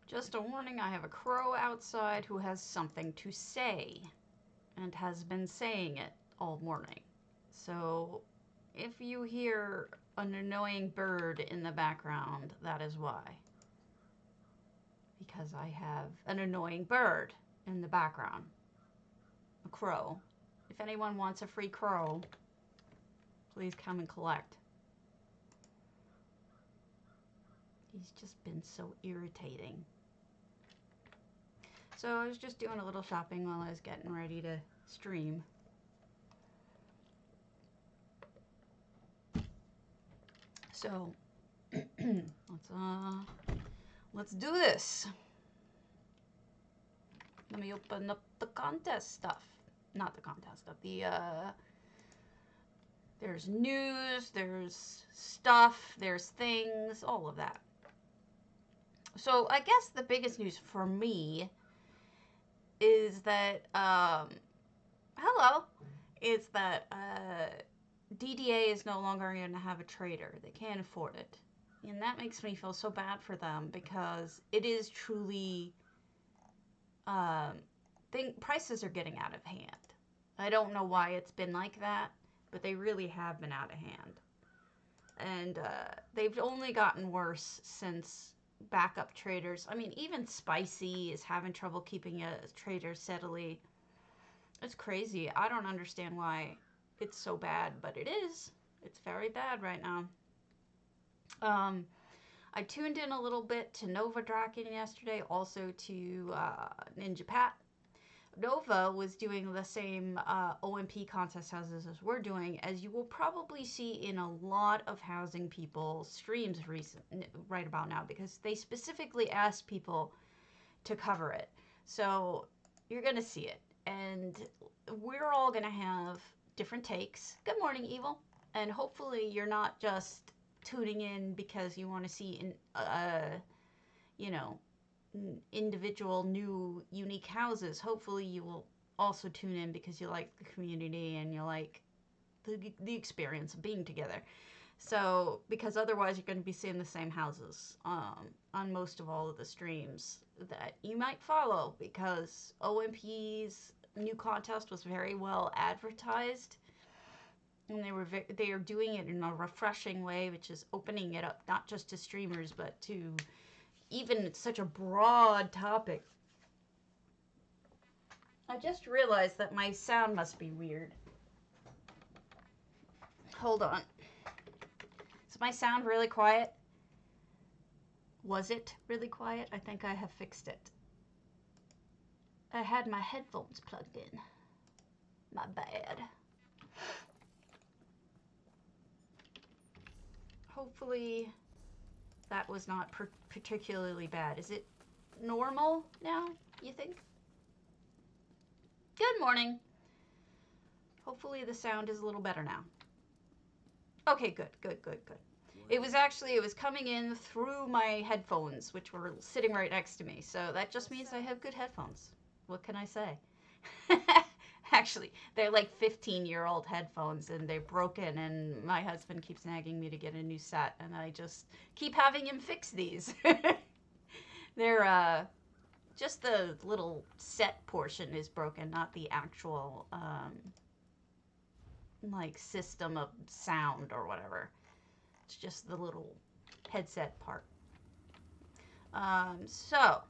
Just a warning, I have a crow outside who has something to say and has been saying it all morning. So if you hear an annoying bird in the background, that is why. Because I have an annoying bird in the background. A crow. If anyone wants a free crow, please come and collect. He's just been so irritating. So I was just doing a little shopping while I was getting ready to stream. So let's do this. Let me open up the contest stuff. Not the contest stuff. There's news, there's stuff, there's things, all of that. So I guess the biggest news for me is that, DDA is no longer going to have a trader. They can't afford it. And that makes me feel so bad for them because it is truly, prices are getting out of hand. I don't know why it's been like that, but they really have been out of hand. And they've only gotten worse since backup traders. I mean, even Spicy is having trouble keeping a trader steadily. It's crazy. I don't understand why it's so bad, but it is. It's very bad right now. I tuned in a little bit to Nova Draken yesterday, also to Ninja Pat. Nova was doing the same OMP contest houses as we're doing, as you will probably see in a lot of housing people's streams right about now, because they specifically asked people to cover it. So you're going to see it. And we're all going to have different takes. Good morning, Evil. And hopefully you're not just tuning in because you want to see, individual new unique houses. Hopefully you will also tune in because you like the community and you like the experience of being together. So, because otherwise you're going to be seeing the same houses on most of all of the streams that you might follow, because OMP's new contest was very well advertised, and they are doing it in a refreshing way, which is opening it up not just to streamers but to even such a broad topic. I just realized that my sound must be weird. Hold on. Is my sound really quiet? Was it really quiet? I think I have fixed it. I had my headphones plugged in. My bad. Hopefully that was not particularly bad. Is it normal now, you think? Good morning. Hopefully the sound is a little better now. Okay, good. It was coming in through my headphones, which were sitting right next to me. So that just means I have good headphones. What can I say? Actually, they're like 15-year-old headphones, and they're broken, and my husband keeps nagging me to get a new set, and I just keep having him fix these. They're, just the little set portion is broken, not the actual, system of sound or whatever. It's just the little headset part. So,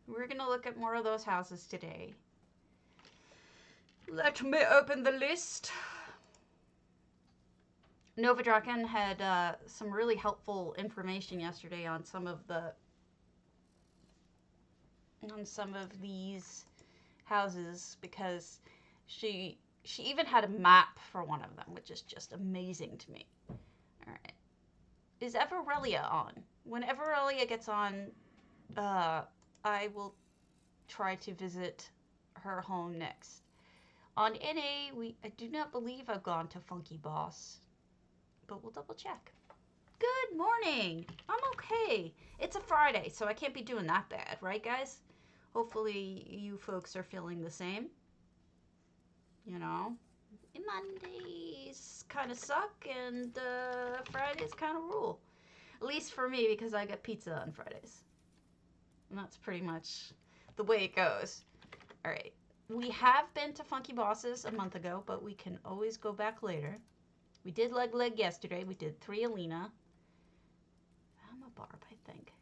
we're going to look at more of those houses today. Let me open the list. Nova Draken had some really helpful information yesterday on some of these houses, because she even had a map for one of them, which is just amazing to me. All right. Is Everelia on? When Everelia gets on, I will try to visit her home next. On NA, I do not believe I've gone to Funky Boss, but we'll double check. Good morning. I'm okay. It's a Friday, so I can't be doing that bad, right, guys? Hopefully you folks are feeling the same. You know, Mondays kind of suck, and Fridays kind of rule. At least for me, because I get pizza on Fridays. And that's pretty much the way it goes. All right. We have been to Funky Bosses a month ago, but we can always go back later. We did Leg yesterday. We did 3 Alina. I'm a Barb, I think.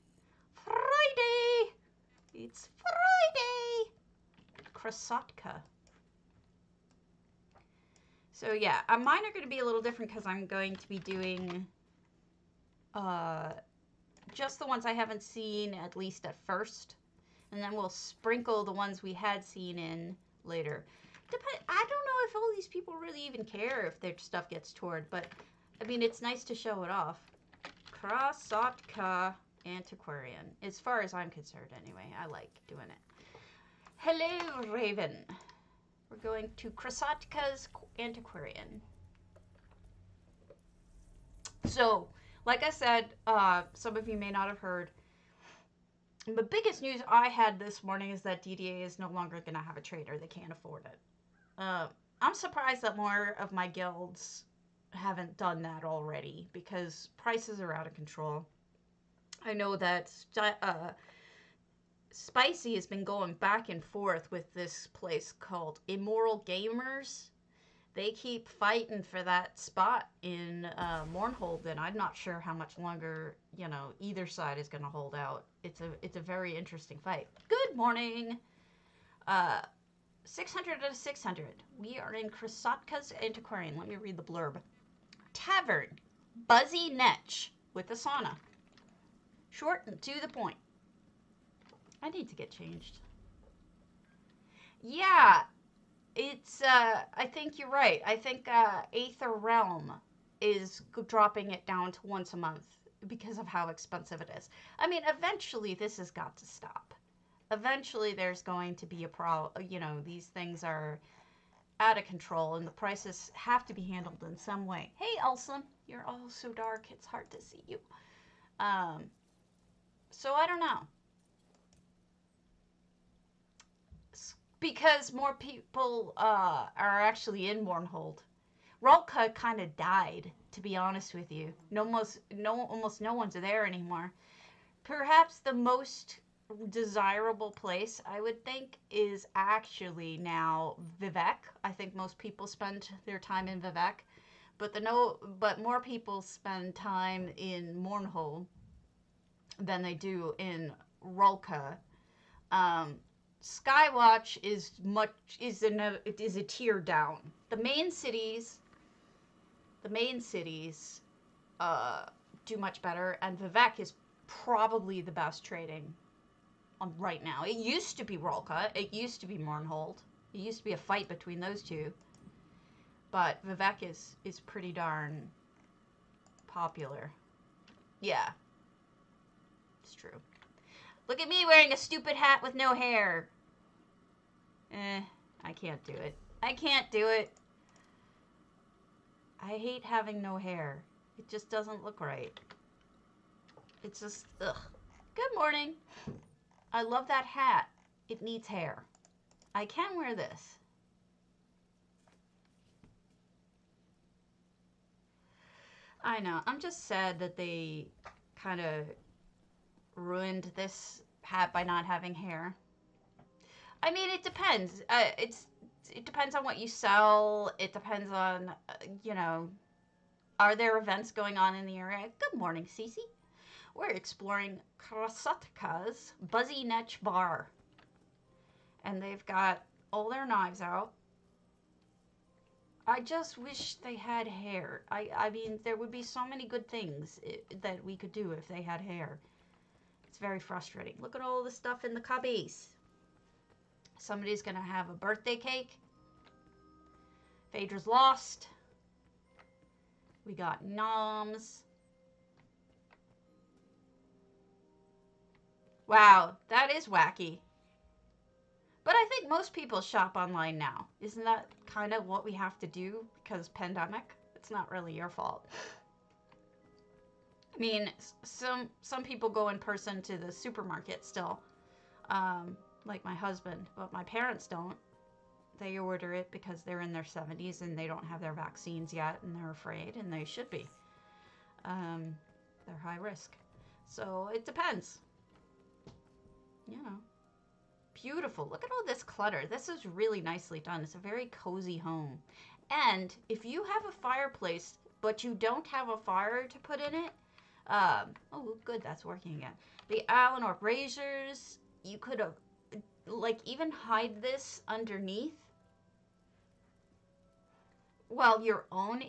Friday! It's Friday! Krasotka. So yeah, mine are going to be a little different because I'm going to be doing just the ones I haven't seen, at least at first. And then we'll sprinkle the ones we had seen in later. I don't know if all these people really even care if their stuff gets toured, but I mean, it's nice to show it off. Krasotka Antiquarian. As far as I'm concerned, anyway. I like doing it. Hello, Raven. We're going to Krasotka's Antiquarian. So, like I said, some of you may not have heard, the biggest news I had this morning is that DDA is no longer going to have a trader. They can't afford it. I'm surprised that more of my guilds haven't done that already because prices are out of control. I know that Spicy has been going back and forth with this place called Immoral Gamers. They keep fighting for that spot in Mournhold, and I'm not sure how much longer, you know, either side is going to hold out. It's a very interesting fight. Good morning. 600 out of 600. We are in Krasotka's Antiquarian. Let me read the blurb. Tavern. Buzzy Netch with a sauna. Short and to the point. I need to get changed. Yeah. It's, I think you're right. I think, Aether Realm is dropping it down to once a month because of how expensive it is. I mean, eventually this has got to stop. Eventually there's going to be a you know, these things are out of control and the prices have to be handled in some way. Hey, Elson, you're all so dark. It's hard to see you. So I don't know. Because more people are actually in Mournhold. Rulka kind of died, to be honest with you. Almost no one's there anymore. Perhaps the most desirable place, I would think, is actually now Vivek. I think most people spend their time in Vivek. But more people spend time in Mournhold than they do in Rulka. Skywatch is a tier down. The main cities do much better, and Vivek is probably the best trading on right now. It used to be Rulka, it used to be Mournhold, it used to be a fight between those two, but Vivek is pretty darn popular. Yeah, it's true. Look at me wearing a stupid hat with no hair. I can't do it. I can't do it. I hate having no hair. It just doesn't look right. It's just, ugh. Good morning. I love that hat. It needs hair. I can wear this. I know. I'm just sad that they kind of ruined this hat by not having hair. I mean, it depends. It depends on what you sell. It depends on, you know, are there events going on in the area? Good morning, Cece. We're exploring Krasotka's Buzzy Netch Bar. And they've got all their knives out. I just wish they had hair. I mean, there would be so many good things that we could do if they had hair. It's very frustrating. Look at all the stuff in the cubbies. Somebody's going to have a birthday cake. Phaedra's lost. We got noms. Wow, that is wacky. But I think most people shop online now. Isn't that kind of what we have to do because pandemic? It's not really your fault. I mean, some people go in person to the supermarket still, like my husband, but my parents don't. They order it because they're in their 70s and they don't have their vaccines yet and they're afraid, and they should be. They're high risk. So it depends. you know, beautiful. Look at all this clutter. This is really nicely done. It's a very cozy home. And if you have a fireplace, but you don't have a fire to put in it, oh, good, that's working again. The Allen or braziers, you could have, like, even hide this underneath. Well, your own,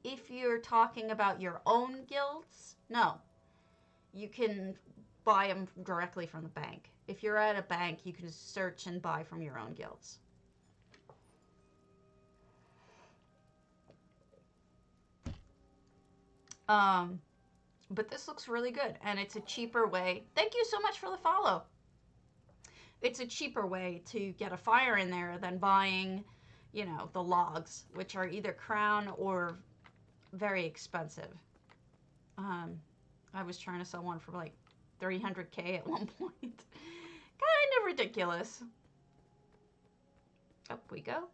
if you're talking about your own guilds, no. You can buy them directly from the bank. If you're at a bank, you can search and buy from your own guilds. But this looks really good, and it's a cheaper way. Thank you so much for the follow. It's a cheaper way to get a fire in there than buying, you know, the logs, which are either crown or very expensive. I was trying to sell one for like 300K at one point. Kind of ridiculous. Up we go.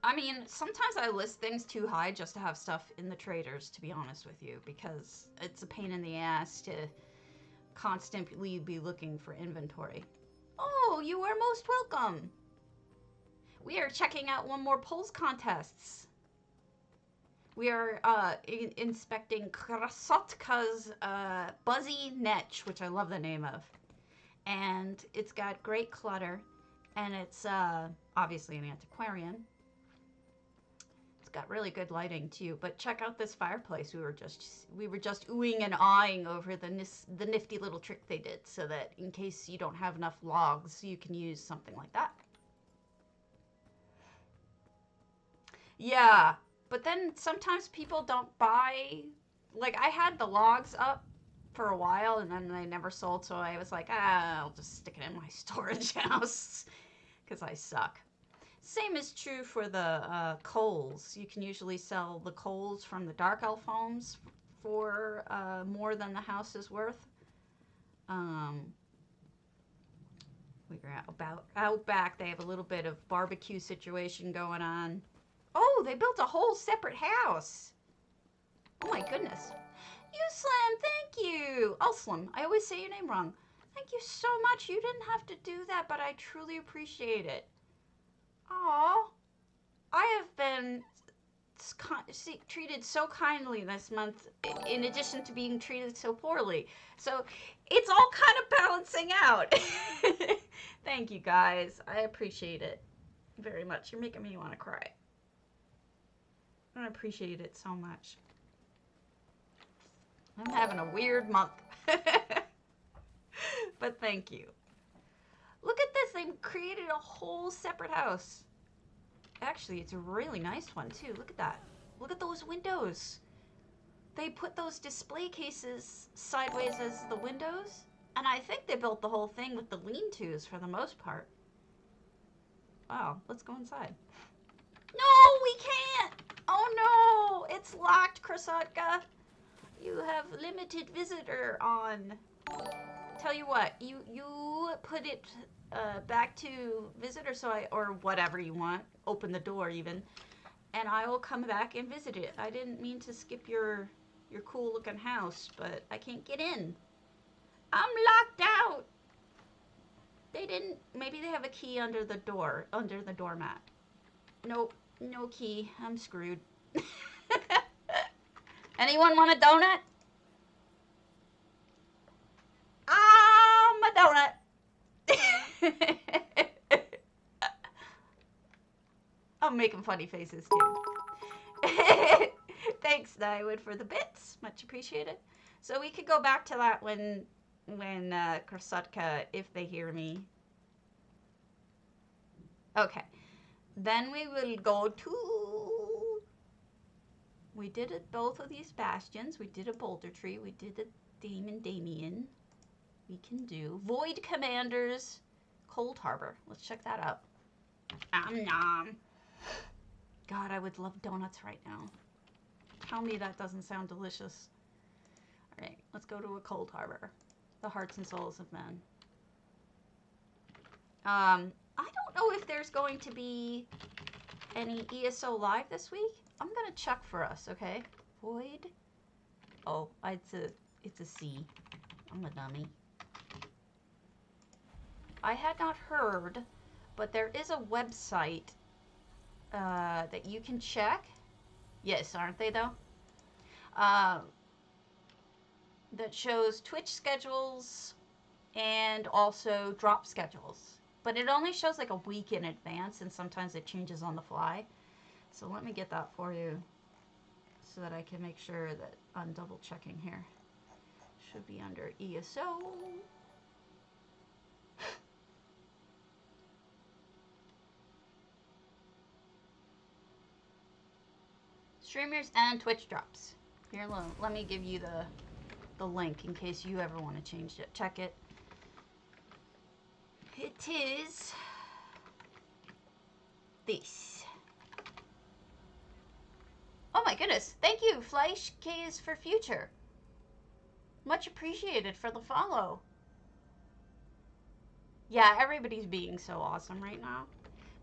I mean, sometimes I list things too high just to have stuff in the traders, to be honest with you, because it's a pain in the ass to constantly be looking for inventory. Oh, you are most welcome. We are checking out one more polls contests. We are inspecting Krasotka's Buzzy Netch, which I love the name of. And it's got great clutter, and it's obviously an antiquarian. Got really good lighting too, but check out this fireplace. We were just oohing and ahhing over the nifty little trick they did, so that in case you don't have enough logs, you can use something like that. Yeah, but then sometimes people don't buy, like I had the logs up for a while and then they never sold, so I was like, I'll just stick it in my storage house because I suck. Same is true for the coals. You can usually sell the coals from the Dark Elf homes for more than the house is worth. We're out back. They have a little bit of barbecue situation going on. Oh, they built a whole separate house. Oh my goodness. Uslam, thank you. Uslam, I always say your name wrong. Thank you so much. You didn't have to do that, but I truly appreciate it. Aw, I have been treated so kindly this month, in addition to being treated so poorly. So it's all kind of balancing out. Thank you, guys. I appreciate it very much. You're making me want to cry. I appreciate it so much. I'm having a weird month. But thank you. Look at this. They've created a whole separate house. Actually, it's a really nice one, too. Look at that. Look at those windows. They put those display cases sideways as the windows. And I think they built the whole thing with the lean-tos for the most part. Wow, let's go inside. No, we can't. Oh, no. It's locked, Krasotka. You have limited visitor on. Tell you what, you put it back to visitor, or whatever you want, open the door even, and I will come back and visit it. I didn't mean to skip your cool looking house, but I can't get in. I'm locked out. Maybe they have a key under the doormat. Nope, no key. I'm screwed. Anyone want a donut? A donut. I'm making funny faces too. Thanks, Nywood, for the bits. Much appreciated. So we could go back to that when Krasotka, if they hear me. Okay. Then we will go to... We did both of these bastions. We did a boulder tree. We did a Damien. We can do Void Commanders, Cold Harbor. Let's check that out. Nom. God, I would love donuts right now. Tell me that doesn't sound delicious. All right, let's go to a Cold Harbor. The hearts and souls of men. I don't know if there's going to be any ESO live this week. I'm gonna check for us, okay? Void. Oh, it's a C. I'm a dummy. I had not heard, but there is a website that you can check. Yes, aren't they though? Uh, that shows Twitch schedules and also drop schedules. But it only shows like a week in advance, and sometimes it changes on the fly. So let me get that for you so that I can make sure that I'm double checking here. Should be under ESO. Streamers and Twitch drops. Here, let me give you the link in case you ever want to change it. Check it. It is this. Oh my goodness. Thank you, Fleisch K's for Future. Much appreciated for the follow. Yeah, everybody's being so awesome right now.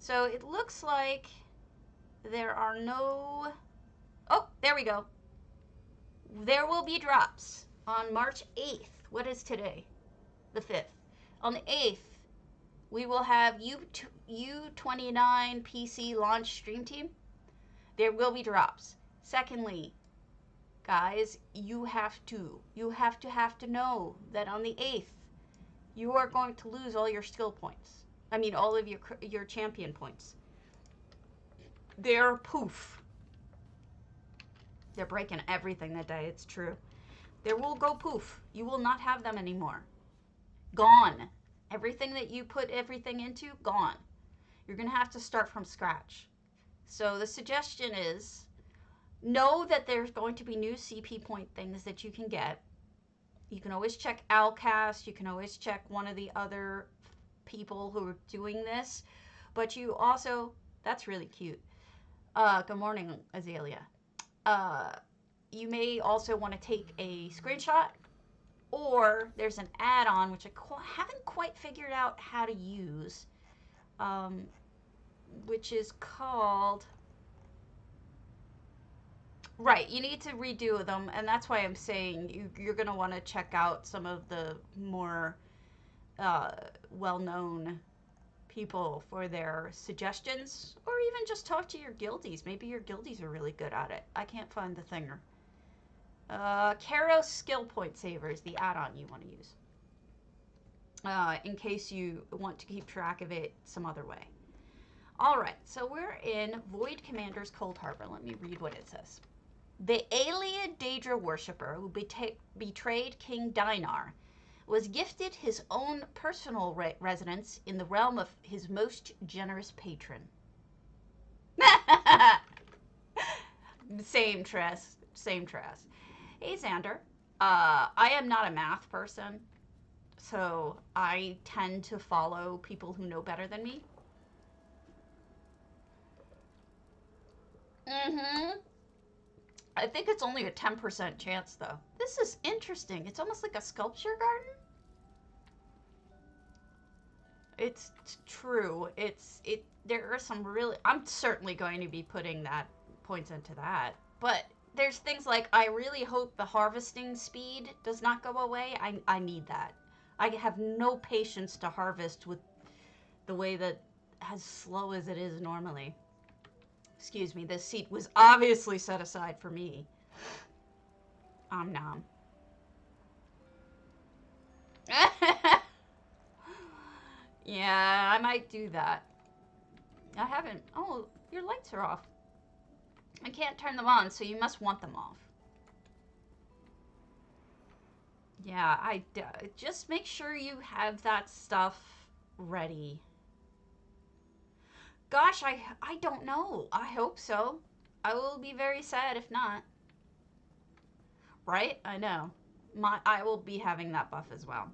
So it looks like there are no... Oh, there we go. There will be drops on March 8th. What is today? The 5th. On the 8th, we will have U29 PC launch stream team. There will be drops. Secondly, guys, you have to know that on the 8th, you are going to lose all your skill points. I mean, all of your champion points. They're poof. They're breaking everything that day. It's true. They will go poof. You will not have them anymore. Gone. Everything that you put everything into, gone. You're going to have to start from scratch. So the suggestion is, know that there's going to be new CP point things that you can get. You can always check Alcast. You can always check one of the other people who are doing this. But you also, that's really cute. Good morning, Azalea. You may also want to take a screenshot, or there's an add-on which I haven't quite figured out how to use, which is called... Right, you need to redo them, and that's why I'm saying you're going to want to check out some of the more well-known people for their suggestions, or even just talk to your guildies. Maybe your guildies are really good at it. I can't find the thinger. Karos skill point saver is the add-on you want to use, in case you want to keep track of it some other way. All right, so we're in Void Commander's Cold Harbor. Let me read what it says. The alien Daedra worshipper who betrayed King Dinar was gifted his own personal residence in the realm of his most generous patron. Same Tress. Same Tress. Hey, Xander. I am not a math person, so I tend to follow people who know better than me. I think it's only a 10% chance, though. This is interesting. It's almost like a sculpture garden. It's true. There are some really... I'm certainly going to be putting that points into that. But there's things like, I really hope the harvesting speed does not go away. I need that. I have no patience to harvest with the way that as slow as it is normally. Excuse me, this seat was obviously set aside for me. Nom. Yeah, I might do that. I haven't... Oh, your lights are off. I can't turn them on, so you must want them off. Yeah, just make sure you have that stuff ready. Gosh, I don't know. I hope so. I will be very sad if not. Right? I know. I will be having that buff as well.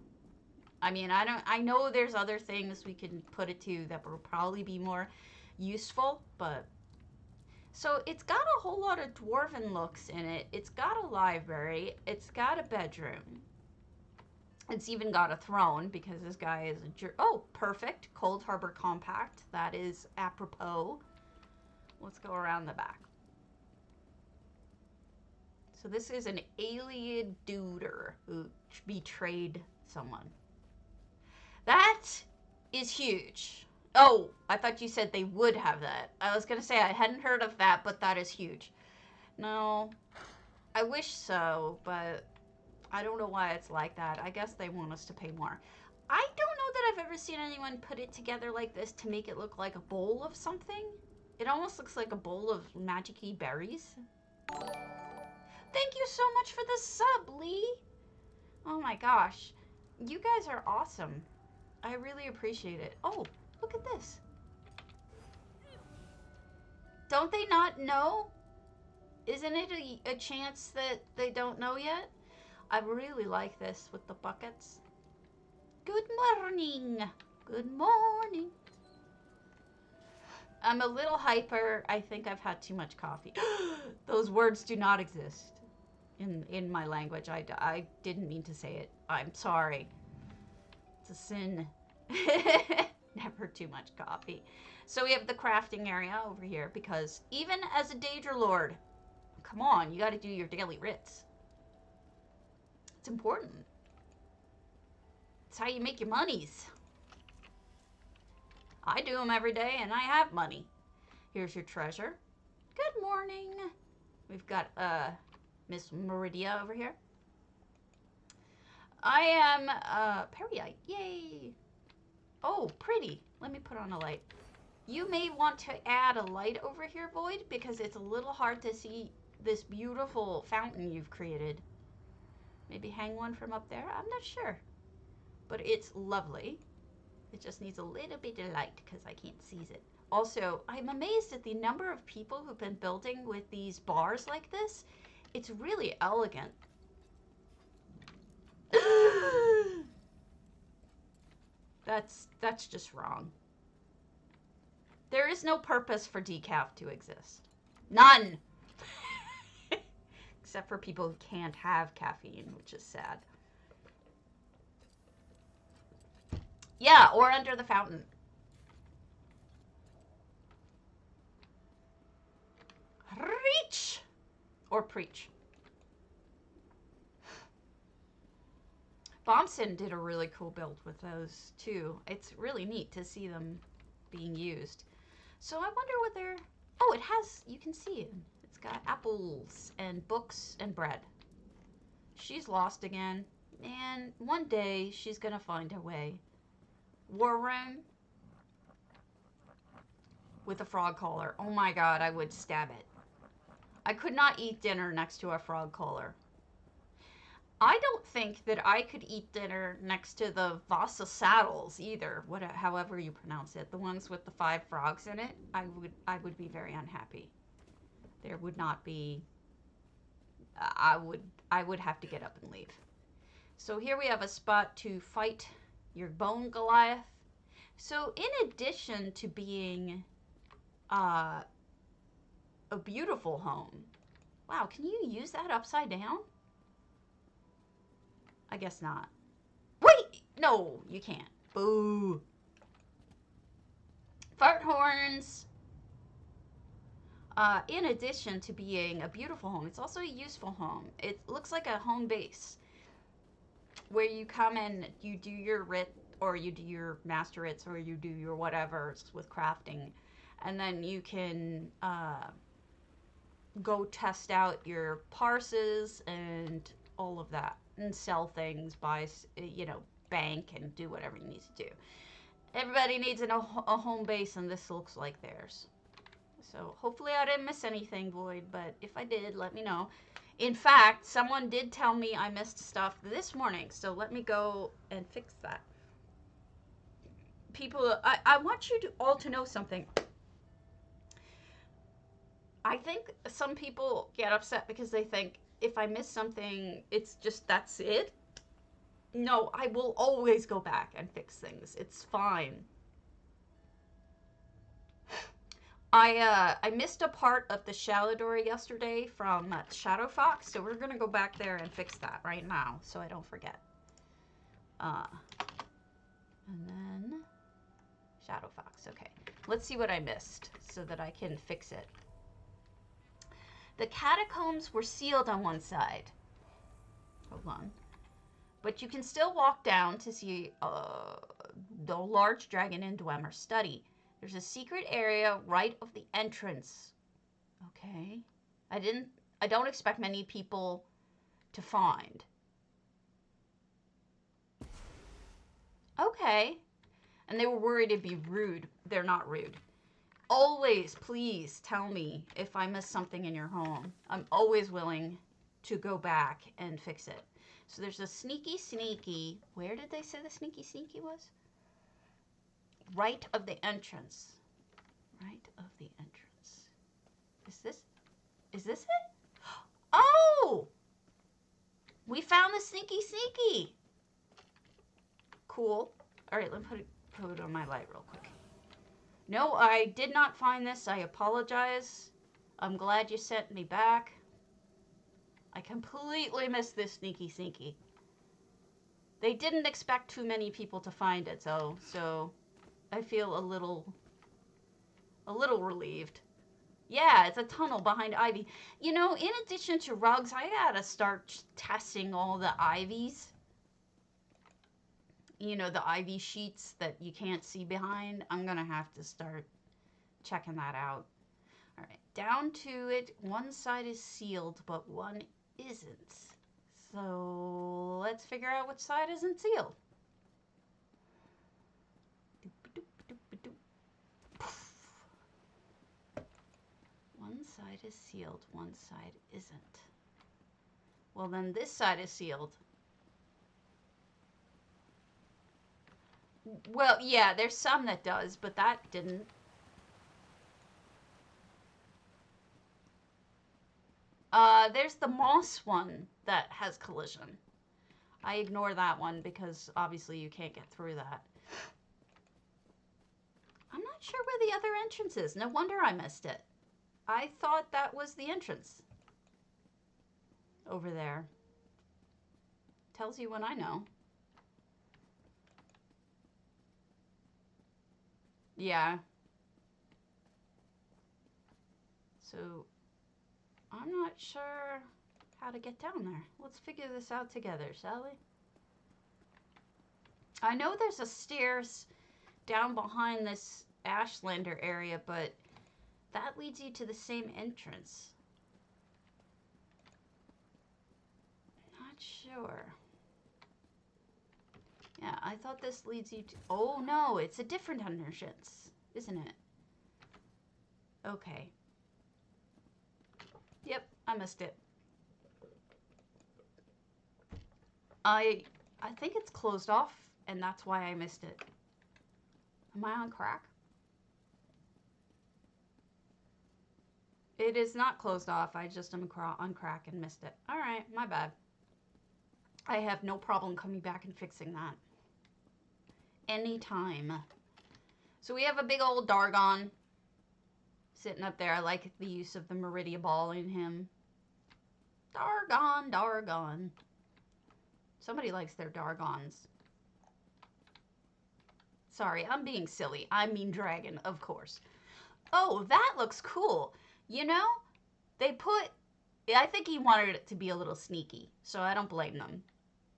I mean, I know there's other things we can put it to that will probably be more useful, but... So, it's got a whole lot of dwarven looks in it. It's got a library. It's got a bedroom. It's even got a throne, because this guy is a oh, perfect. Cold Harbor Compact. That is apropos. Let's go around the back. So this is an alien duder who betrayed someone. That is huge. Oh, I thought you said they would have that. I was going to say I hadn't heard of that, but that is huge. No, I wish so, but I don't know why it's like that. I guess they want us to pay more. I don't know that I've ever seen anyone put it together like this to make it look like a bowl of something. It almost looks like a bowl of magic-y berries. Thank you so much for the sub, Lee. Oh my gosh. You guys are awesome. I really appreciate it. Oh, look at this. Don't they not know? Isn't it a chance that they don't know yet? I really like this with the buckets. Good morning. Good morning. I'm a little hyper. I think I've had too much coffee. Those words do not exist in my language. I didn't mean to say it. I'm sorry. It's a sin. Never too much coffee. So we have the crafting area over here because even as a Daedra Lord, come on, you got to do your daily writs. It's important. It's how you make your monies. I do them every day and I have money. Here's your treasure. Good morning. We've got Miss Meridia over here. I am Periite. Yay. Oh, pretty. Let me put on a light. You may want to add a light over here, Void, because it's a little hard to see this beautiful fountain you've created. Maybe hang one from up there. I'm not sure. But it's lovely. It just needs a little bit of light because I can't seize it. Also, I'm amazed at the number of people who've been building with these bars like this. It's really elegant. That's just wrong. There is no purpose for decaf to exist. None! Except for people who can't have caffeine, which is sad. Yeah, or under the fountain. Reach! Or preach. Bompson did a really cool build with those, too. It's really neat to see them being used. So I wonder what they're... Oh, it has... You can see it. It's got apples and books and bread. She's lost again. And one day, she's going to find her way. War room with a frog collar. Oh my god, I would stab it. I could not eat dinner next to a frog collar. I don't think that I could eat dinner next to the Vasa saddles either, however you pronounce it. The ones with the 5 frogs in it. I would be very unhappy. There would not be... I would have to get up and leave. So here we have a spot to fight your bone Goliath. So in addition to being a beautiful home. Wow, can you use that upside down? I guess not. Wait! No, you can't. Boo. Fart horns. In addition to being a beautiful home, it's also a useful home. It looks like a home base where you come and you do your writ, or you do your master writs, or you do your whatever with crafting, and then you can go test out your parses and all of that, and sell things, buy, bank, and do whatever you need to do. Everybody needs a home base, and this looks like theirs. So hopefully I didn't miss anything, Void, but if I did, let me know. In fact, someone did tell me I missed stuff this morning, so let me go and fix that. People, I want you all to know something. I think some people get upset because they think if I miss something, it's just, that's it. No, I will always go back and fix things. It's fine. I missed a part of the Shalador yesterday from Shadow Fox, so we're going to go back there and fix that right now, so I don't forget. And then Shadow Fox, okay. Let's see what I missed so that I can fix it. The catacombs were sealed on one side. Hold on. But you can still walk down to see the large dragon in Dwemer study. There's a secret area right of the entrance. Okay. I don't expect many people to find. Okay. And they were worried it'd be rude. They're not rude. Always, please tell me if I miss something in your home. I'm always willing to go back and fix it. So there's a sneaky. Where did they say the sneaky was? Right of the entrance. Right of the entrance. Is this it? Oh! We found the sneaky. Cool. All right, let me put it on my light real quick. No, I did not find this. I apologize. I'm glad you sent me back. I completely missed this sneaky. They didn't expect too many people to find it, so I feel a little relieved. Yeah, it's a tunnel behind ivy. You know, in addition to rugs, I gotta start testing all the ivies. You know, the ivy sheets that you can't see behind. I'm gonna have to start checking that out. All right, down to it. One side is sealed, but one isn't. So let's figure out which side isn't sealed. One side is sealed, one side isn't. Well, then this side is sealed. Well, yeah, there's some that does, but that didn't. There's the moss one that has collision. I ignore that one because obviously you can't get through that. I'm not sure where the other entrance is. No wonder I missed it. I thought that was the entrance. Over there. Tells you when I know. Yeah. So, I'm not sure how to get down there. Let's figure this out together, shall we? I know there's a stairs down behind this Ashlander area, but that leads you to the same entrance. Not sure. Yeah, I thought this leads you to... Oh, no, it's a different entrance, isn't it? Okay. Yep, I missed it. I think it's closed off, and that's why I missed it. Am I on crack? It is not closed off. I just am on crack and missed it. All right, my bad. I have no problem coming back and fixing that. Anytime. So we have a big old Dargon sitting up there. I like the use of the Meridia Ball in him. Dargon. Somebody likes their Dargons. Sorry, I'm being silly. I mean dragon, of course. Oh, that looks cool. You know, they put... I think he wanted it to be a little sneaky, so I don't blame them.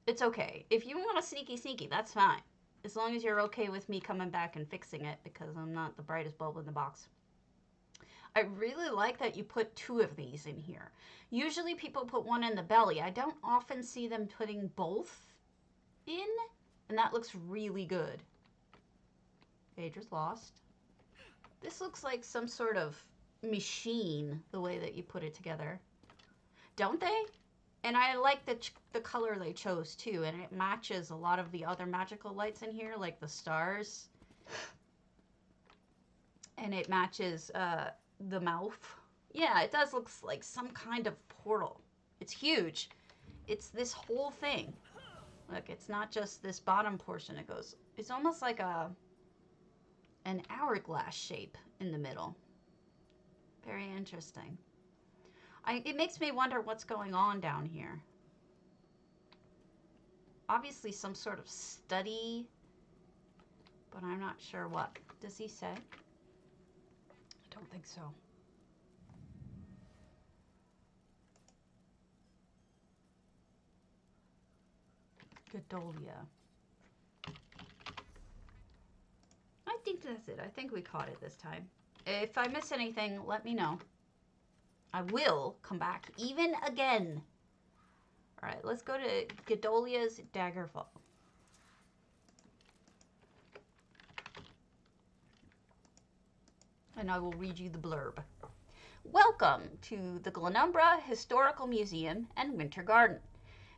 It's okay. If you want a sneaky, that's fine. As long as you're okay with me coming back and fixing it, because I'm not the brightest bulb in the box. I really like that you put 2 of these in here. Usually people put one in the belly. I don't often see them putting both in, and that looks really good. Phaedra's lost. This looks like some sort of machine, the way that you put it together. Don't they? And I like the color they chose, too, and it matches a lot of the other magical lights in here, like the stars. And it matches the mouth. Yeah, it does look like some kind of portal. It's huge. It's this whole thing. Look, it's not just this bottom portion it goes. It's almost like an hourglass shape in the middle. Very interesting. It makes me wonder what's going on down here. Obviously some sort of study, but I'm not sure what. Does he say? I don't think so. Gadolia. I think that's it. I think we caught it this time. If I miss anything, let me know. I will come back even again. All right, let's go to Gadolia's Daggerfall. And I will read you the blurb. Welcome to the Glenumbra Historical Museum and Winter Garden.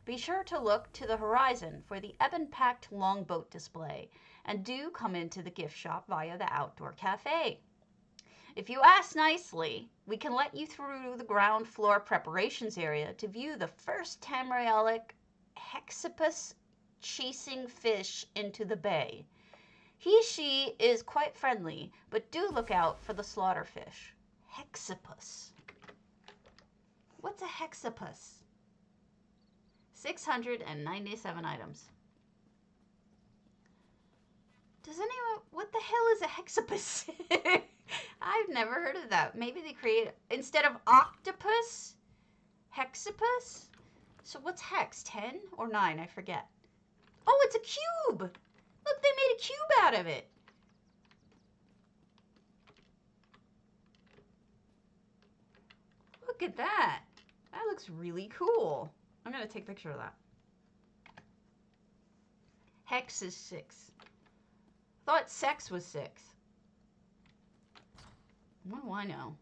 Be sure to look to the horizon for the ebon-packed longboat display, and do come into the gift shop via the outdoor cafe. If you ask nicely, we can let you through the ground floor preparations area to view the first Tamrielic hexapus chasing fish into the bay. She is quite friendly, but do look out for the slaughterfish. Hexapus. What's a hexapus? 697 items. Does anyone, what the hell is a hexapus? I've never heard of that. Maybe they create, instead of octopus, hexapus? So what's hex, 10 or 9? I forget. Oh, it's a cube. Look, they made a cube out of it. Look at that. That looks really cool. I'm going to take a picture of that. Hex is 6. Thought sex was 6. What do I know?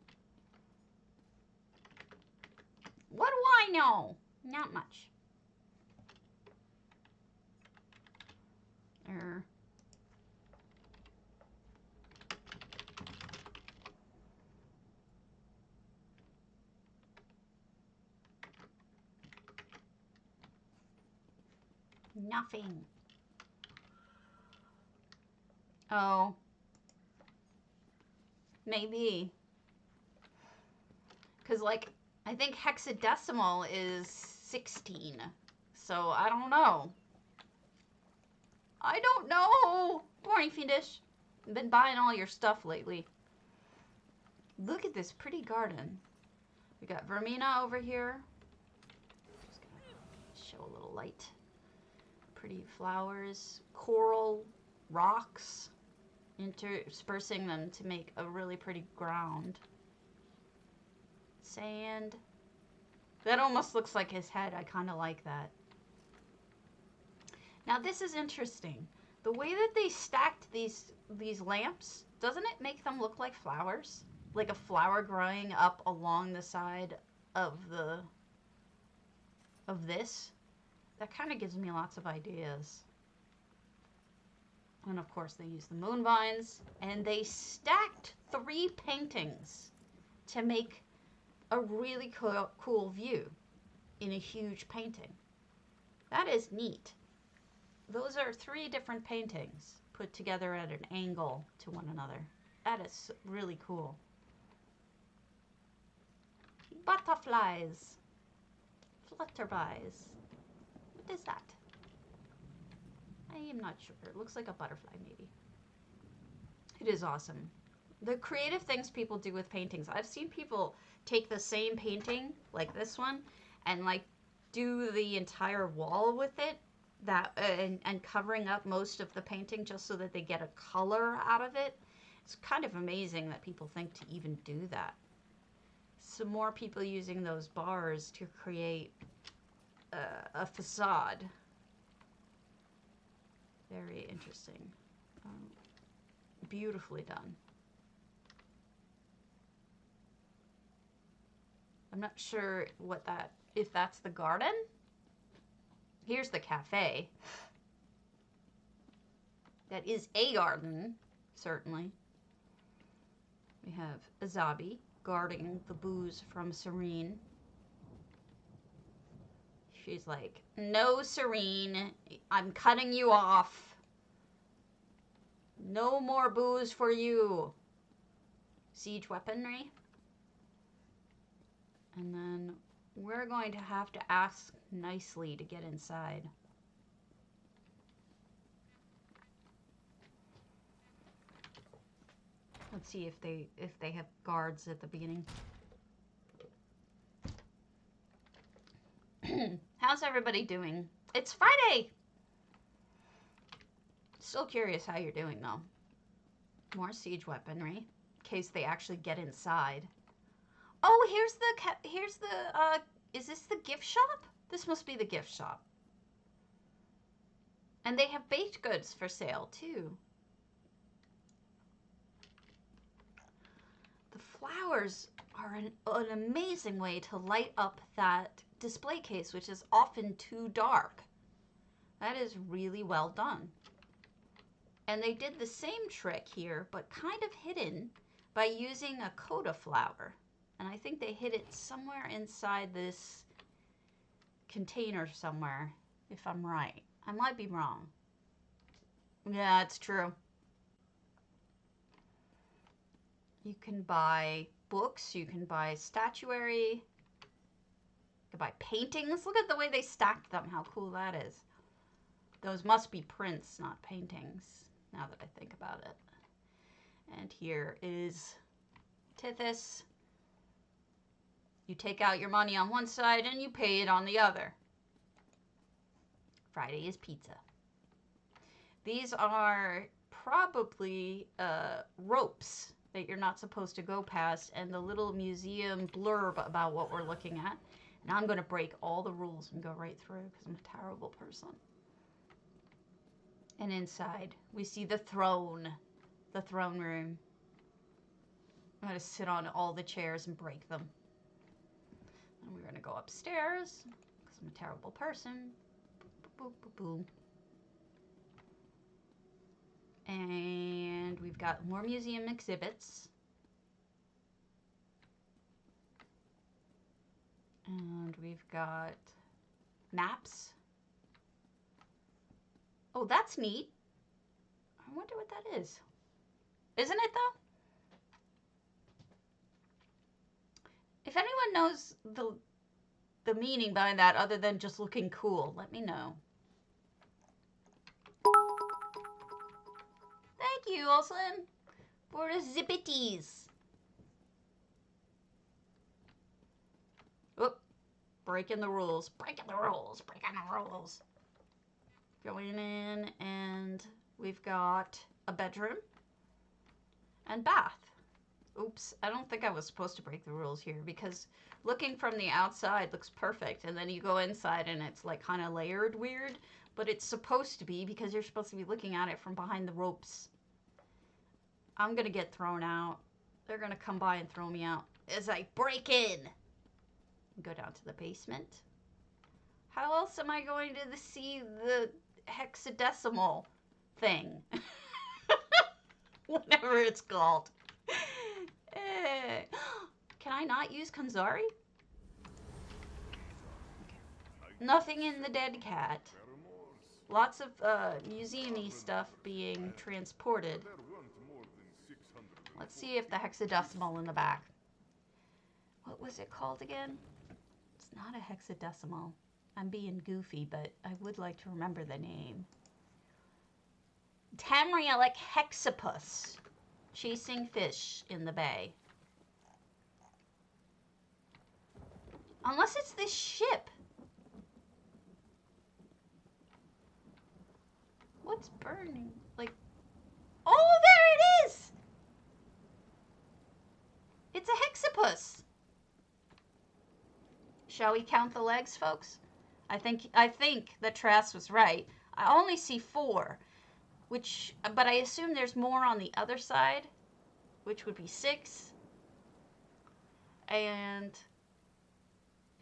What do I know? Not much. Nothing. Oh. Maybe. Because, like, I think hexadecimal is 16. So, I don't know. I don't know. Morning, Fiendish. I've been buying all your stuff lately. Look at this pretty garden. We got Vermina over here. Just gonna show a little light. Pretty flowers. Coral rocks. Interspersing them to make a really pretty ground. Sand. That almost looks like his head. I kind of like that. Now this is interesting. The way that they stacked these lamps, doesn't it make them look like flowers? Like a flower growing up along the side of this? That kind of gives me lots of ideas. And of course they used the moon vines, and they stacked 3 paintings to make a really cool view in a huge painting. That is neat. Those are 3 different paintings put together at an angle to one another. That is really cool. Butterflies. Flutterflies. What is that? I am not sure. It looks like a butterfly, maybe. It is awesome. The creative things people do with paintings. I've seen people take the same painting, like this one, and like do the entire wall with it, that and covering up most of the painting just so that they get a color out of it. It's kind of amazing that people think to even do that. Some more people using those bars to create a facade. Very interesting. Beautifully done. I'm not sure what that, if that's the garden. Here's the cafe. That is a garden, certainly. We have Azabi guarding the booze from Serene. She's like, no, Serene, I'm cutting you off. No more booze for you. Siege weaponry. And then we're going to have to ask nicely to get inside. Let's see if they have guards at the beginning. How's everybody doing? It's Friday. Still curious how you're doing, though. More siege weaponry, in case they actually get inside. Oh, here's the, is this the gift shop? This must be the gift shop. And they have baked goods for sale, too. The flowers are an amazing way to light up that display case, which is often too dark. That is really well done. And they did the same trick here, but kind of hidden by using a coda flower. And I think they hid it somewhere inside this container somewhere, if I'm right. I might be wrong. Yeah, it's true. You can buy books, you can buy statuary, you can buy paintings. Look at the way they stacked them, how cool that is. Those must be prints, not paintings, now that I think about it. And here is Tithys. You take out your money on one side and you pay it on the other. Friday is pizza. These are probably ropes that you're not supposed to go past, and the little museum blurb about what we're looking at. Now I'm going to break all the rules and go right through because I'm a terrible person. And inside, we see the throne room. I'm going to sit on all the chairs and break them. And we're going to go upstairs because I'm a terrible person. Boop, boop, boop, boop. And we've got more museum exhibits. And we've got maps. Oh, that's neat. I wonder what that is. Isn't it, though? If anyone knows the meaning behind that other than just looking cool, let me know. Thank you, Olsen, for the zippities. Oop, breaking the rules, breaking the rules, breaking the rules. Going in, and we've got a bedroom and bath. Oops, I don't think I was supposed to break the rules here because looking from the outside looks perfect, and then you go inside and it's like kind of layered weird, but it's supposed to be because you're supposed to be looking at it from behind the ropes. I'm gonna get thrown out. They're gonna come by and throw me out as I break in. Go down to the basement. How else am I going to see the hexadecimal thing? Whatever it's called. Can I not use Kanzari? Okay. Nothing in the dead cat. Lots of museum-y stuff being transported. Let's see if the hexadecimal in the back. What was it called again? It's not a hexadecimal. I'm being goofy, but I would like to remember the name. Tamrielic hexapus. Chasing fish in the bay. Unless it's this ship. What's burning? Like, oh, there it is! It's a hexapus. Shall we count the legs, folks? I think that Trass was right. I only see 4, but I assume there's more on the other side, which would be 6. And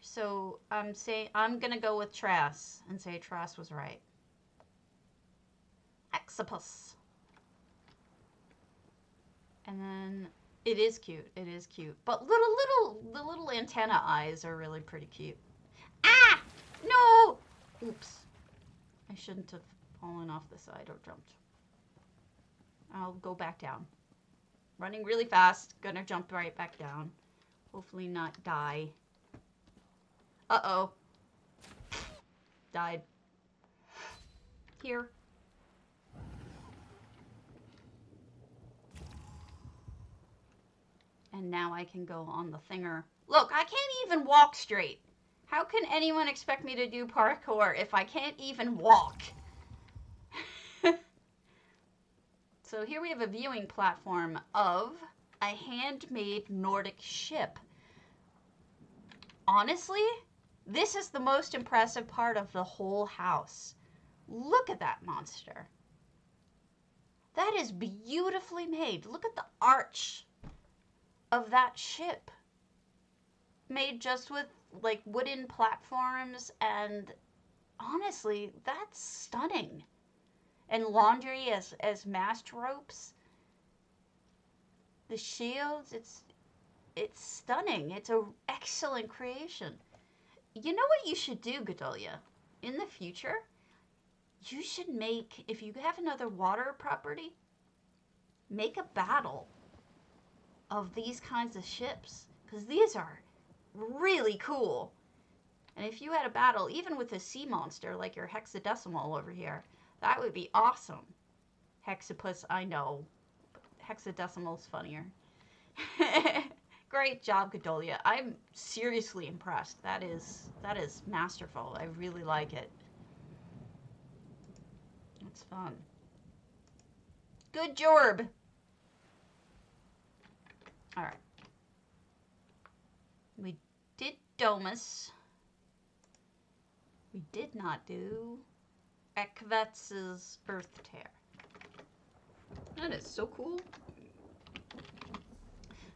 so I'm gonna go with Trass and say Trass was right. Hexapus. And then it is cute. It is cute. But the little antenna eyes are really pretty cute. Ah! No! Oops. I shouldn't have fallen off the side or jumped. I'll go back down. Running really fast. Gonna jump right back down. Hopefully not die. Uh-oh. Died. Here. And now I can go on the thinger. Look, I can't even walk straight. How can anyone expect me to do parkour if I can't even walk? So here we have a viewing platform of a handmade Nordic ship. Honestly, this is the most impressive part of the whole house. Look at that monster. That is beautifully made. Look at the arch of that ship. Made just with like wooden platforms, and honestly, that's stunning. And laundry as mast ropes. The shields, it's stunning. It's an excellent creation. You know what you should do, Gedalia? In the future, you should make, if you have another water property, make a battle of these kinds of ships. Because these are really cool. And if you had a battle, even with a sea monster like your hexadecimal over here, that would be awesome. Hexapus, I know. Hexadecimal's funnier. Great job, Gedalia. I'm seriously impressed. That is masterful. I really like it. It's fun. Good job. All right. We did Domus. We did not do Ekvetz's Earth Tear. That is so cool.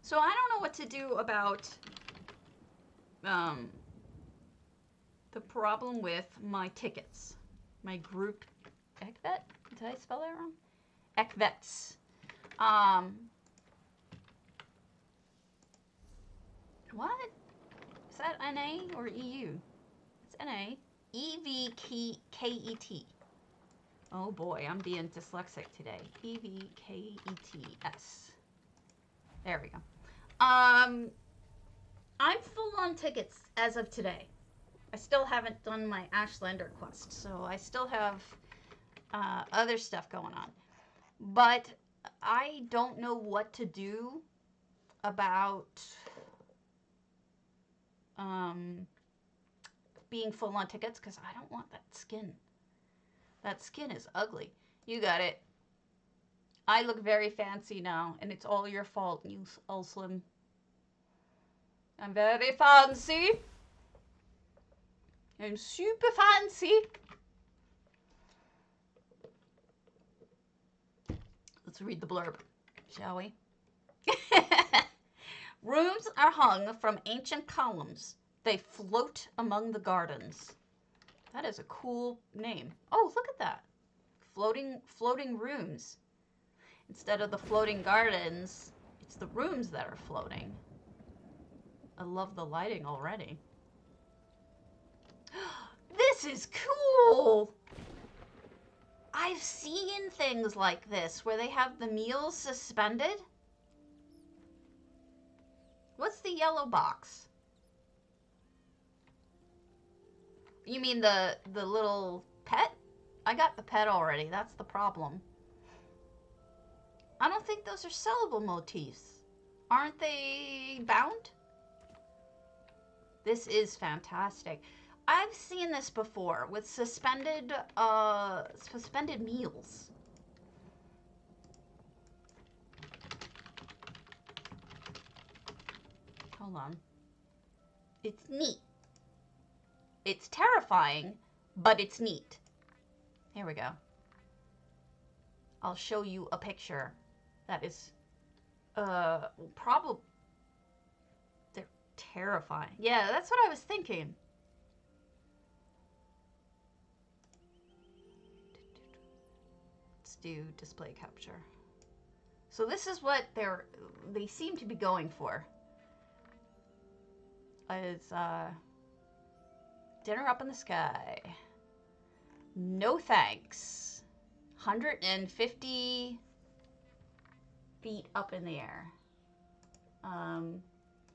So I don't know what to do about the problem with my tickets. My group Ekvet? Did I spell that wrong? Ekvets. What? Is that NA or EU? It's NA. EVKET. Oh boy, I'm being dyslexic today. EVKETS. There we go. I'm full on tickets as of today. I still haven't done my Ashlander quest, so I still have other stuff going on. But I don't know what to do about being full on tickets, because I don't want that skin. That skin is ugly. You got it. I look very fancy now, and it's all your fault, you Ulslim. I'm very fancy. I'm super fancy. Let's read the blurb, shall we? Rooms are hung from ancient columns. They float among the gardens. That is a cool name. Oh, look at that. Floating rooms. Instead of the floating gardens, it's the rooms that are floating. I love the lighting already. This is cool! I've seen things like this where they have the meals suspended. What's the yellow box? You mean the little pet? I got the pet already. That's the problem. I don't think those are sellable motifs. Aren't they bound? This is fantastic. I've seen this before with suspended meals. Hold on. It's neat. It's terrifying, but it's neat. Here we go. I'll show you a picture that is probably, they're terrifying. Yeah, that's what I was thinking. Let's do display capture. So this is what they seem to be going for. Is dinner up in the sky. No thanks. 150 feet up in the air.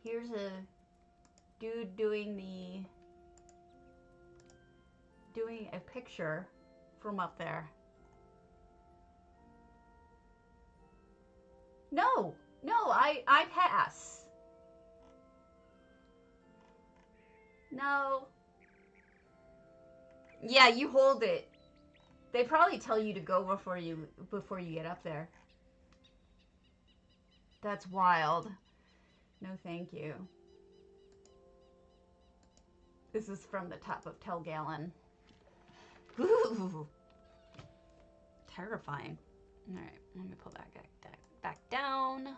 Here's a dude doing a picture from up there. No, I pass. No. Yeah, you hold it. They probably tell you to go before you get up there. That's wild. No, thank you. This is from the top of Telgallon. Ooh. Terrifying. Alright, let me pull that guy back down.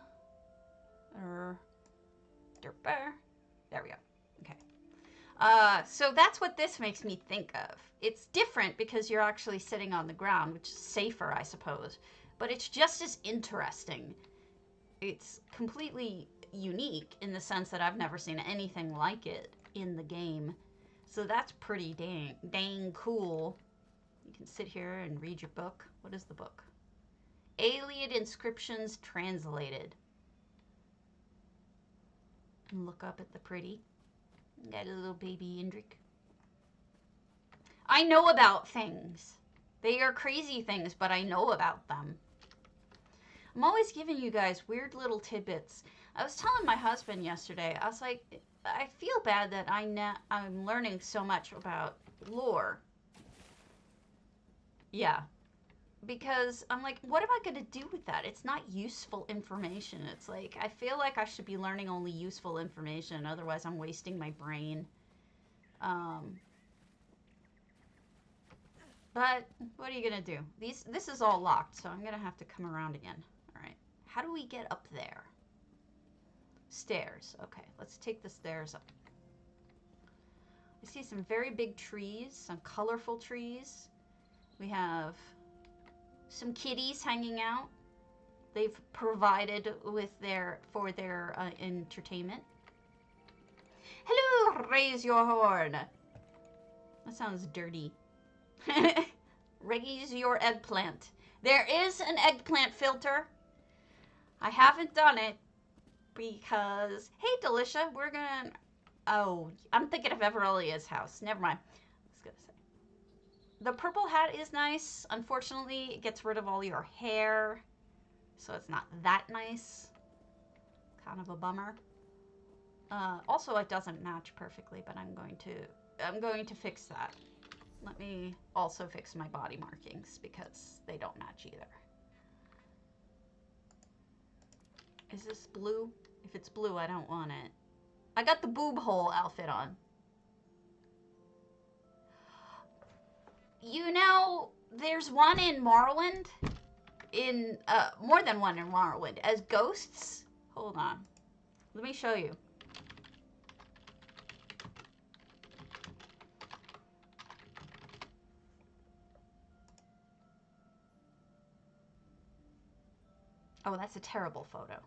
Derper. There we go. Okay. So that's what this makes me think of. It's different because you're actually sitting on the ground, which is safer, I suppose. But it's just as interesting. It's completely unique in the sense that I've never seen anything like it in the game. So that's pretty dang cool. You can sit here and read your book. What is the book? Alien Inscriptions Translated. And look up at the pretty. Got a little baby Indrik. I know about things. They are crazy things, but I know about them. I'm always giving you guys weird little tidbits. I was telling my husband yesterday, I was like, I feel bad that I'm learning so much about lore. Yeah. Because I'm like, what am I going to do with that? It's not useful information. It's like, I feel like I should be learning only useful information. Otherwise, I'm wasting my brain. But what are you going to do? This is all locked, so I'm going to have to come around again. All right. How do we get up there? Stairs. Okay, let's take the stairs up. I see some very big trees, some colorful trees. We have some kitties hanging out. They've provided for their entertainment. Hello, raise your horn. That sounds dirty. Raise your eggplant. There is an eggplant filter. I haven't done it because, hey, Delicia, we're gonna, oh, I'm thinking of Everolia's house. Never mind. I was gonna say. The purple hat is nice. Unfortunately, it gets rid of all your hair, so it's not that nice. Kind of a bummer. Also, it doesn't match perfectly, but I'm going to fix that. Let me also fix my body markings because they don't match either. Is this blue? If it's blue, I don't want it. I got the boob hole outfit on. You know, there's one in Morrowind. More than one in Morrowind. As ghosts. Hold on. Let me show you. Oh, that's a terrible photo.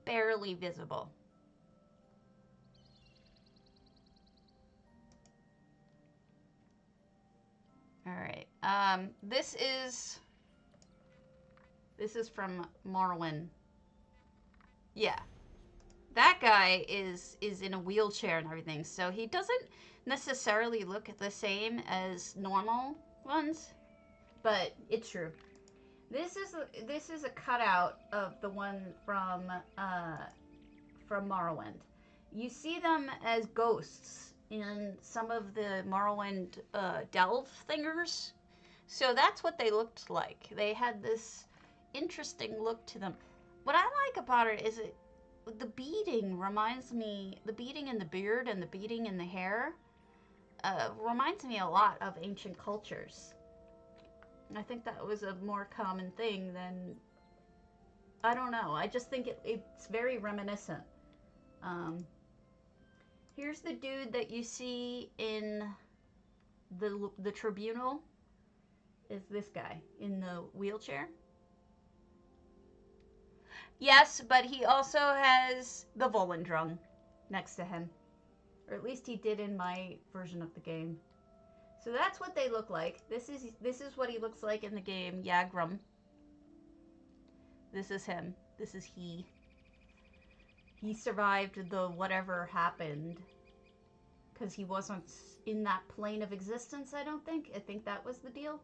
Barely visible. All right. This is from Morrowind. Yeah. That guy is in a wheelchair and everything, so he doesn't necessarily look the same as normal ones, but it's true. This is a cutout of the one from Morrowind. You see them as ghosts in some of the Morrowind delve thingers. So that's what they looked like. They had this interesting look to them. What I like about it is the beading reminds me, the beading in the beard and the beading in the hair reminds me a lot of ancient cultures. I think that was a more common thing than, I don't know. I just think it's very reminiscent. Here's the dude that you see in the tribunal. Is this guy in the wheelchair? Yes, but he also has the Volendrung next to him. Or at least he did in my version of the game. So that's what they look like. This is what he looks like in the game, Yagrum. This is him. This is he. He survived the whatever happened. Because he wasn't in that plane of existence, I don't think. I think that was the deal.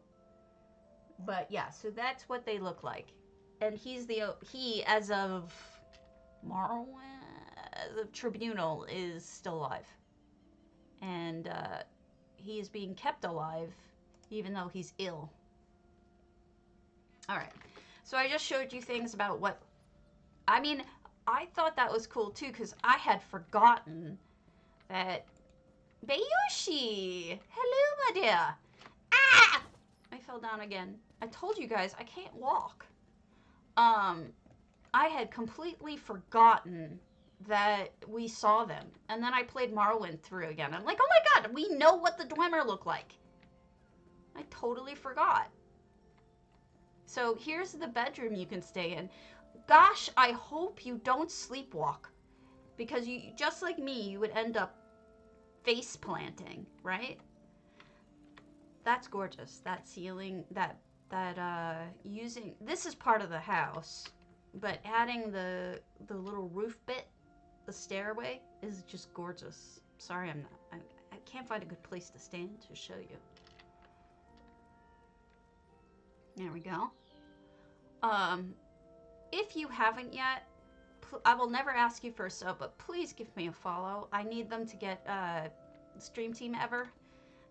But yeah, so that's what they look like. And he, as of Morrowind, the Tribunal, is still alive. And he is being kept alive, even though he's ill. All right. So I just showed you things about what, I mean, I thought that was cool too because I had forgotten that Bayushi! Hello, my dear! Ah! I fell down again. I told you guys I can't walk. I had completely forgotten that we saw them. And then I played Morrowind through again. I'm like, oh my god, we know what the Dwemer look like. I totally forgot. So here's the bedroom you can stay in. Gosh, I hope you don't sleepwalk. Because you, just like me, you would end up face planting, right? That's gorgeous. That ceiling, using, this is part of the house, but adding the little roof bit, the stairway, is just gorgeous. Sorry, I can't find a good place to stand to show you. There we go. If you haven't yet, I will never ask you for a sub, but please give me a follow. I need them to get Stream Team Ever,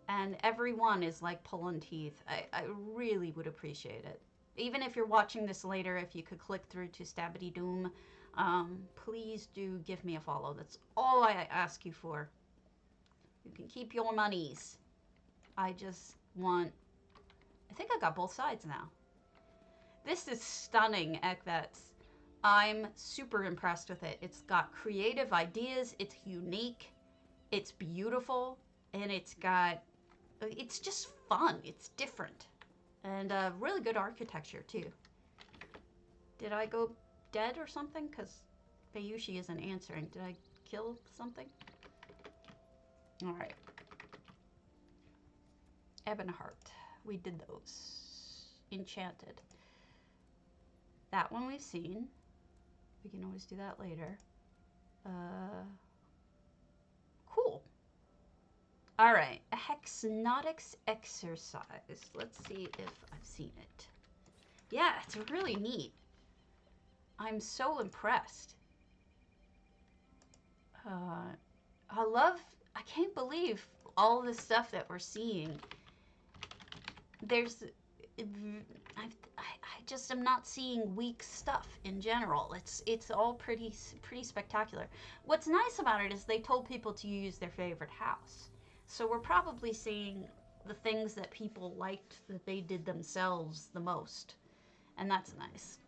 and everyone is like pulling teeth. I really would appreciate it. Even if you're watching this later, if you could click through to Stabity Doom, please do give me a follow. That's all I ask you for. You can keep your monies. I just want... I think I got both sides now. This is stunning, Ekvets. I'm super impressed with it. It's got creative ideas, it's unique, it's beautiful, and it's just fun. It's different. And really good architecture, too. Did I go dead or something? Because Bayushi isn't answering. Did I kill something? Alright. Ebonheart. We did those. Enchanted. That one we've seen. We can always do that later. Cool. All right, a Hexnotics exercise. Let's see if I've seen it. Yeah, it's really neat. I'm so impressed. I can't believe all the stuff that we're seeing. I just am not seeing weak stuff in general. It's all pretty spectacular. What's nice about it is they told people to use their favorite house. So we're probably seeing the things that people liked that they did themselves the most. And that's nice.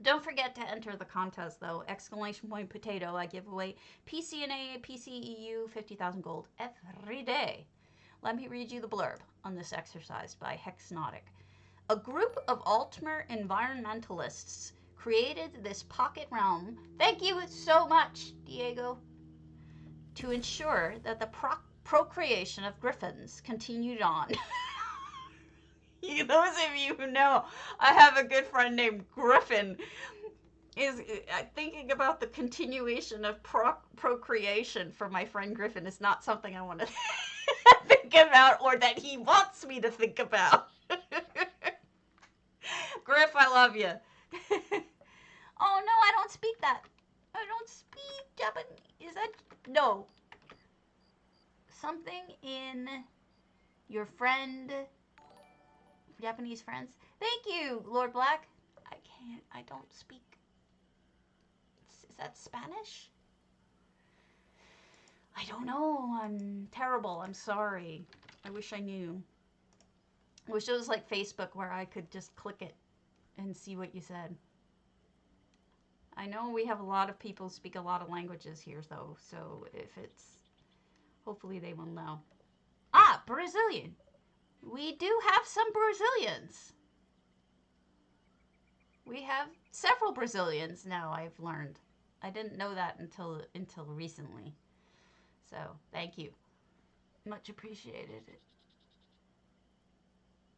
Don't forget to enter the contest though. !potato. I give away PCNA, PCEU, 50,000 gold every day. Let me read you the blurb on this exercise by Hexnotic. A group of Altmer environmentalists created this pocket realm, thank you so much, Diego, to ensure that the procreation of griffins continued on. Those of you who know, I have a good friend named Griffin, is thinking about the continuation of procreation for my friend Griffin is not something I want to think about, or that he wants me to think about. Griff, I love you. Oh no, I don't speak that. I don't speak Japanese. Is that... No. Something in your friend... Japanese friends. Thank you, Lord Black. I don't speak... Is that Spanish? I don't know. I'm terrible. I'm sorry. I wish I knew. I wish it was like Facebook where I could just click it and see what you said. I know we have a lot of people who speak a lot of languages here, though, so if it's... Hopefully they will know. Ah, Brazilian. We do have some Brazilians. We have several Brazilians now, I've learned. I didn't know that until recently. So, thank you. Much appreciated.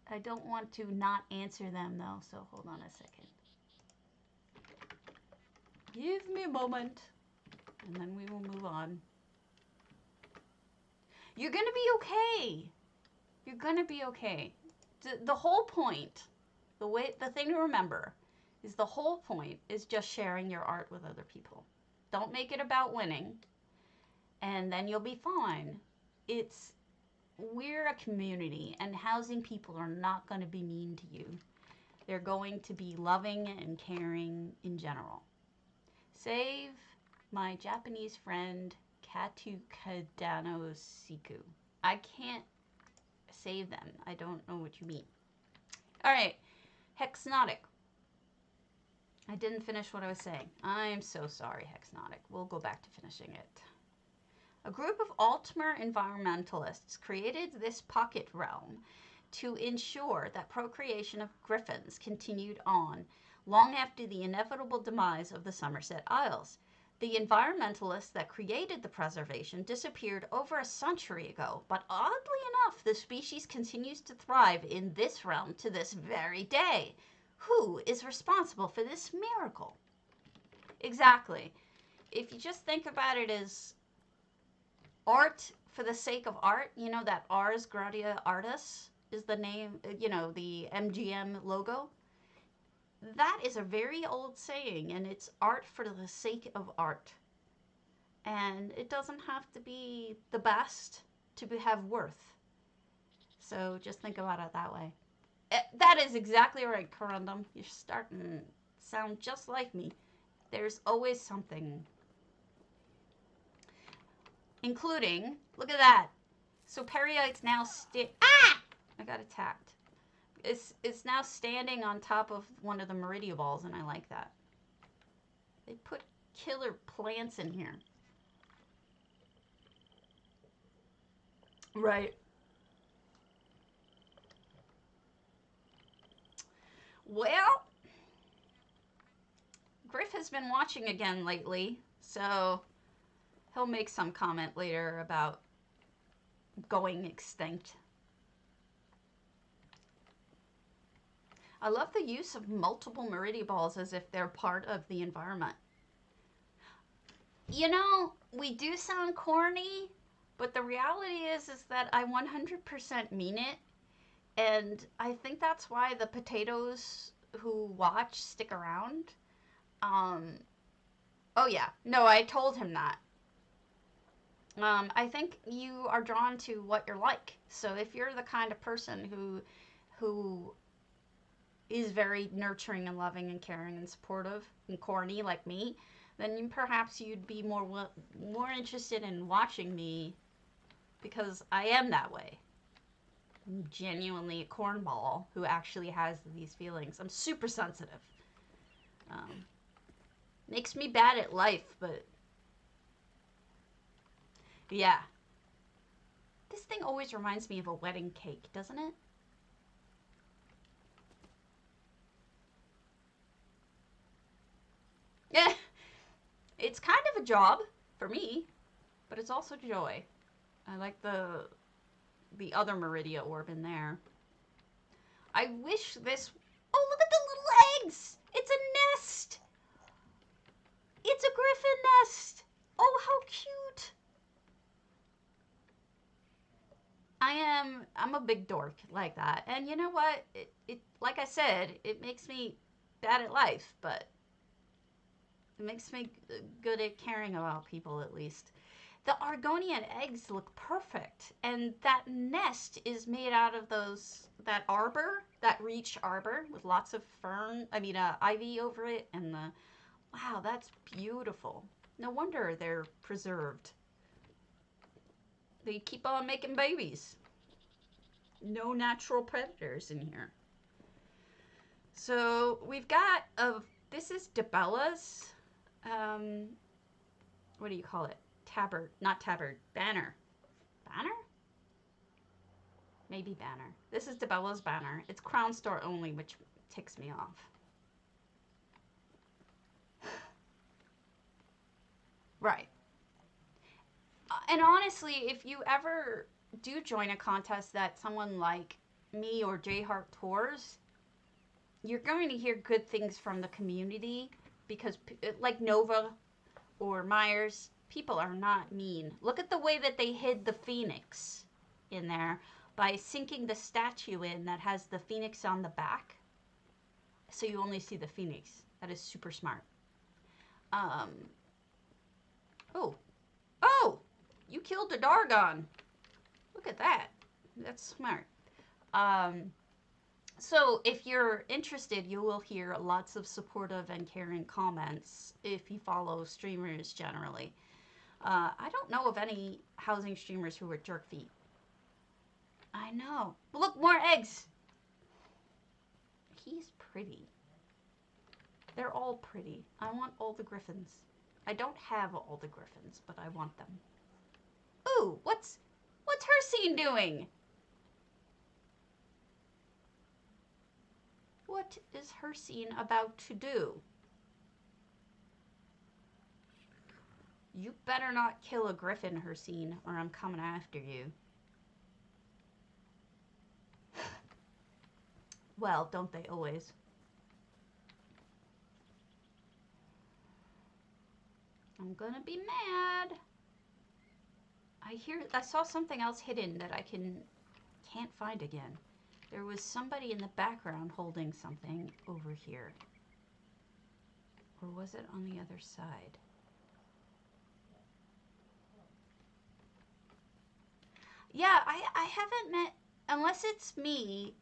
I don't want to not answer them, though, so hold on a second. Give me a moment, and then we will move on. You're going to be okay. You're going to be okay. The whole point, the thing to remember, is the whole point is just sharing your art with other people. Don't make it about winning, and then you'll be fine. It's we're a community, and housing people are not going to be mean to you. They're going to be loving and caring in general. Save my Japanese friend Katu Kadano Siku. I can't save them. I don't know what you mean. All right, Hexnotic. I didn't finish what I was saying. I'm so sorry, Hexnotic. We'll go back to finishing it. A group of Altmer environmentalists created this pocket realm to ensure that procreation of griffins continued on long after the inevitable demise of the Somerset Isles. The environmentalists that created the preservation disappeared over a century ago, but oddly enough, the species continues to thrive in this realm to this very day. Who is responsible for this miracle? Exactly. If you just think about it as art for the sake of art, you know that Ars Gratia Artis is the name, you know, the MGM logo. That is a very old saying, and it's art for the sake of art. And it doesn't have to be the best to have worth. So just think about it that way. That is exactly right, Corundum. You're starting to sound just like me. There's always something. Including, look at that. So Periite's now I got attacked. It's now standing on top of one of the Meridia balls, and I like that. They put killer plants in here. Right. Well, Griff has been watching again lately, so he'll make some comment later about going extinct. I love the use of multiple Meridia balls as if they're part of the environment. You know, we do sound corny, but the reality is that I 100% mean it. And I think that's why the potatoes who watch stick around. Oh yeah, no, I told him that. I think you are drawn to what you're like. So if you're the kind of person who is very nurturing and loving and caring and supportive and corny like me, then perhaps you'd be more interested in watching me, because I am that way. I'm genuinely a cornball who actually has these feelings. I'm super sensitive. Makes me bad at life, but yeah. This thing always reminds me of a wedding cake, doesn't it? Yeah. It's kind of a job for me, but it's also joy. I like the other Meridia orb in there. I wish this... Oh, look at the little eggs! It's a nest! It's a griffin nest! Oh, how cute! I'm a big dork like that. And you know what? It like I said, it makes me bad at life, but it makes me good at caring about people, at least. The Argonian eggs look perfect, and that nest is made out of that arbor, that reach arbor with lots of ivy over it, and wow, that's beautiful. No wonder they're preserved. They keep on making babies. No natural predators in here. So we've got this is Debella's, what do you call it? Tabard, not tabard, banner. Banner? Maybe banner. This is Debella's banner. It's Crown Store only, which ticks me off. Right. And honestly, if you ever do join a contest that someone like me or J Heart tours, you're going to hear good things from the community, because like Nova or Myers, people are not mean. Look at the way that they hid the phoenix in there by sinking the statue in that has the phoenix on the back. So you only see the phoenix. That is super smart. Oh! You killed a Dargon! Look at that. That's smart. Um, so if you're interested, you will hear lots of supportive and caring comments if you follow streamers generally. I don't know of any housing streamers who are jerk feet. I know. Look, more eggs. He's pretty. They're all pretty. I want all the griffins. I don't have all the griffins, but I want them. Ooh, what's her scene doing? What is her scene about to do? You better not kill a griffin, her scene, or I'm coming after you. Well, don't they always? I'm gonna be mad. I saw something else hidden that I can't find again. There was somebody in the background holding something over here. Or was it on the other side? Yeah, I haven't met, unless it's me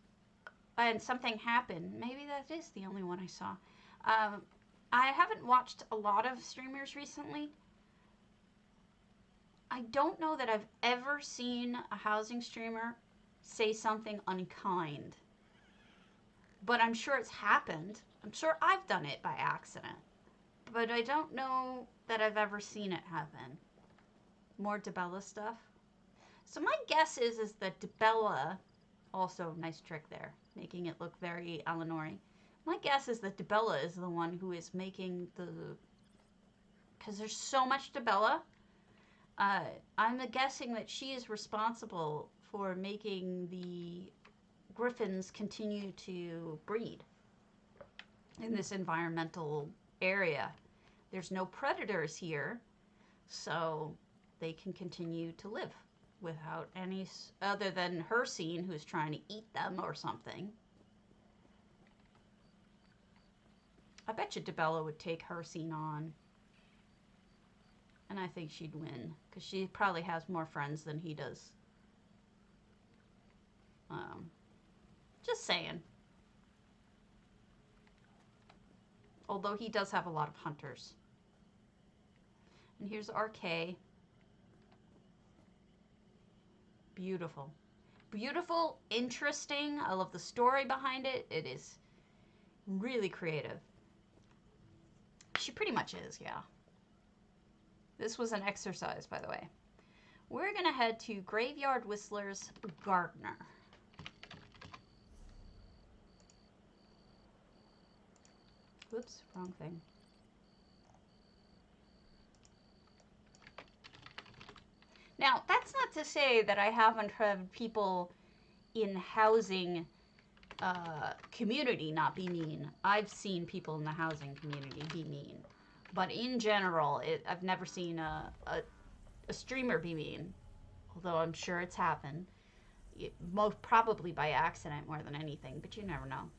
and something happened. Maybe that is the only one I saw. I haven't watched a lot of streamers recently. I don't know that I've ever seen a housing streamer say something unkind. But I'm sure it's happened. I'm sure I've done it by accident. But I don't know that I've ever seen it happen. More DeBella stuff. So my guess is that DeBella, also nice trick there, making it look very Eleanor-y. My guess is that DeBella is the one who is making the, because there's so much DeBella. I'm guessing that she is responsible for making the griffins continue to breed in this environmental area. There's no predators here, so they can continue to live without any, other than her scene who's trying to eat them or something. I bet you DeBella would take her scene on. And I think she'd win, because she probably has more friends than he does. Just saying. Although he does have a lot of hunters. And here's RK. Beautiful. Beautiful, interesting. I love the story behind it. It is really creative. She pretty much is, yeah. This was an exercise, by the way. We're going to head to Graveyard Whistler's Gardener. Whoops, wrong thing. Now, that's not to say that I haven't heard people in housing community not be mean. I've seen people in the housing community be mean. But in general, I've never seen a streamer be mean. Although I'm sure it's happened. Most probably by accident more than anything, but you never know.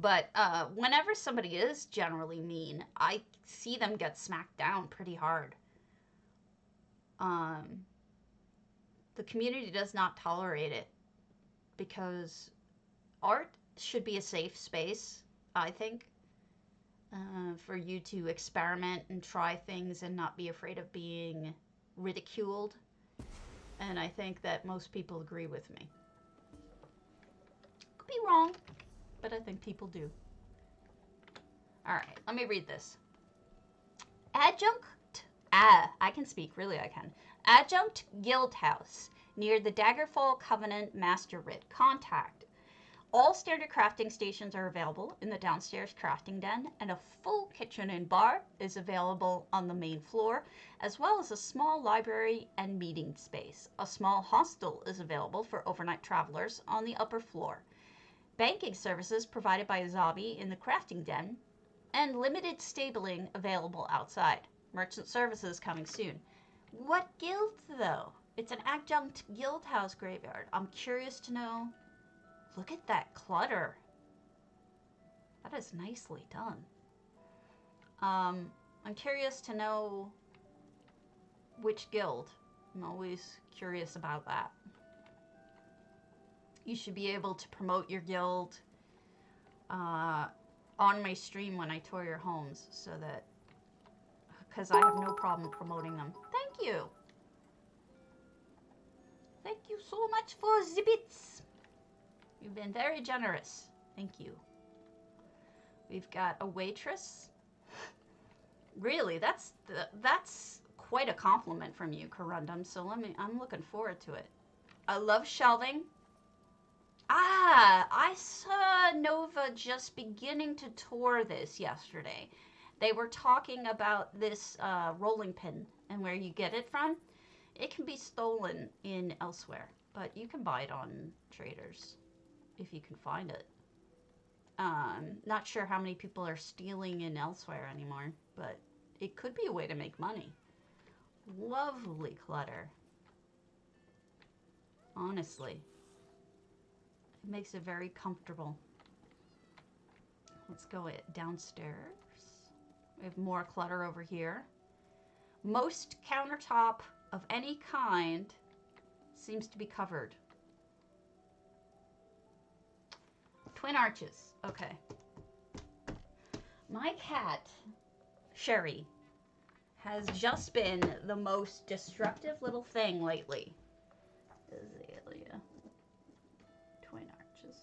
But whenever somebody is generally mean, I see them get smacked down pretty hard. The community does not tolerate it because art should be a safe space, I think, for you to experiment and try things and not be afraid of being ridiculed. And I think that most people agree with me. Could be wrong, but I think people do. All right, let me read this. I can speak, really I can. Adjunct Guild House, near the Daggerfall Covenant Master Writ. Contact. All standard crafting stations are available in the downstairs crafting den, and a full kitchen and bar is available on the main floor, as well as a small library and meeting space. A small hostel is available for overnight travelers on the upper floor. Banking services provided by Azabi in the crafting den, and limited stabling available outside. Merchant services coming soon. What guild, though? It's an adjunct guild house graveyard. I'm curious to know. Look at that clutter. That is nicely done. I'm curious to know which guild. I'm always curious about that. You should be able to promote your guild on my stream when I tour your homes, so that, because I have no problem promoting them. Thank you. Thank you so much for the bits. You've been very generous. Thank you. We've got a waitress. Really, that's quite a compliment from you, Corundum. So I'm looking forward to it. I love shelving. Ah, I saw Nova just beginning to tour this yesterday. They were talking about this rolling pin and where you get it from. It can be stolen in elsewhere, but you can buy it on traders if you can find it. Not sure how many people are stealing in elsewhere anymore, but it could be a way to make money. Lovely clutter. Honestly. It makes it very comfortable. Let's go downstairs. We have more clutter over here. Most countertop of any kind seems to be covered. Twin arches. Okay. My cat, Sherry, has just been the most destructive little thing lately. Azalea. Twin arches.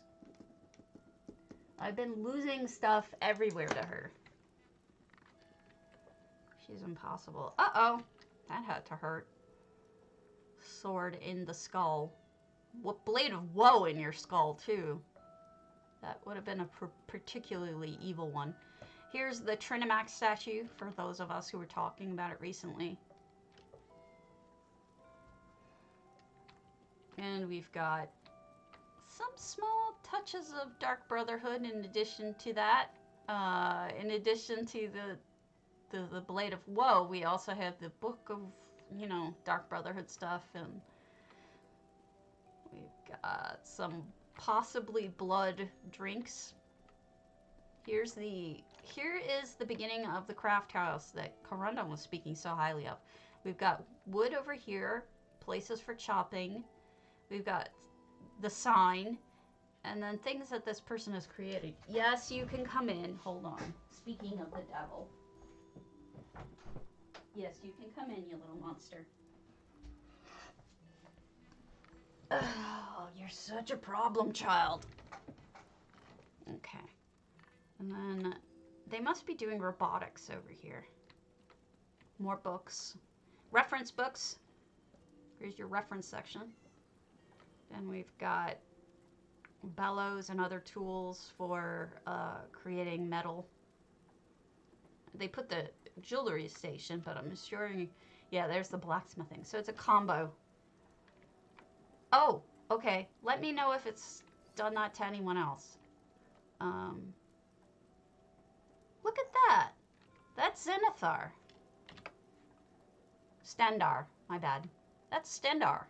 I've been losing stuff everywhere to her. She's impossible. Uh-oh. That had to hurt. Sword in the skull. What blade of woe in your skull, too. That would have been a particularly evil one. Here's the Trinimax statue, for those of us who were talking about it recently. And we've got some small touches of Dark Brotherhood in addition to that. In addition to the Blade of Woe, we also have the Book of, you know, Dark Brotherhood stuff, and we've got some possibly blood drinks. Here is the beginning of the craft house that Corundum was speaking so highly of. We've got wood over here, places for chopping. We've got the sign, and then things that this person has created. Yes, you can come in. Hold on. Speaking of the devil. Yes, you can come in, you little monster. Oh, you're such a problem child. Okay. And then they must be doing robotics over here. More books. Reference books. Here's your reference section. Then we've got bellows and other tools for creating metal. They put the jewelry station, but I'm assuring, yeah, there's the blacksmithing. So it's a combo. Oh, okay. Let me know if it's done that to anyone else. Look at that. That's Zenithar. Stendar, my bad. That's Stendar.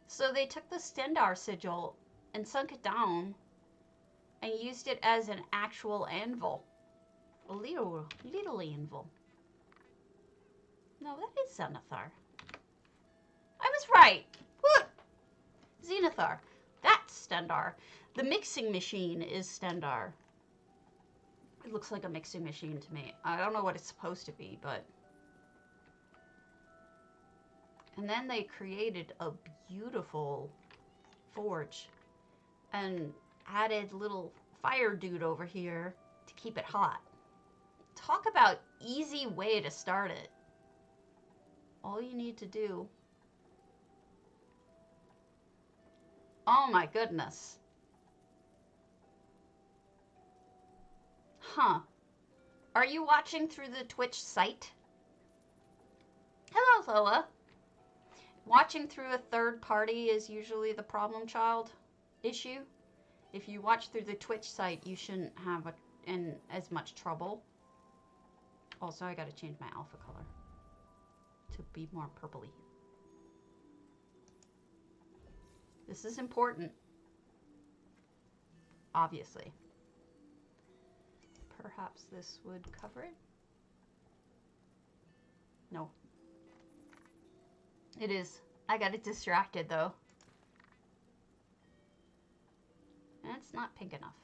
So they took the Stendar sigil and sunk it down and used it as an actual anvil. A little anvil. No, that is Zenithar. I was right. Look! Zenithar. That's Stendar. The mixing machine is Stendar. It looks like a mixing machine to me. I don't know what it's supposed to be, but... And then they created a beautiful forge and added little fire dude over here to keep it hot. Talk about easy way to start it. All you need to do... Oh my goodness. Huh. Are you watching through the Twitch site? Hello, Loa. Watching through a third party is usually the problem child issue. If you watch through the Twitch site, you shouldn't have as much trouble. Also, I gotta change my alpha color to be more purpley. This is important. Obviously. Perhaps this would cover it? No. It is. I got it distracted though. It's not pink enough.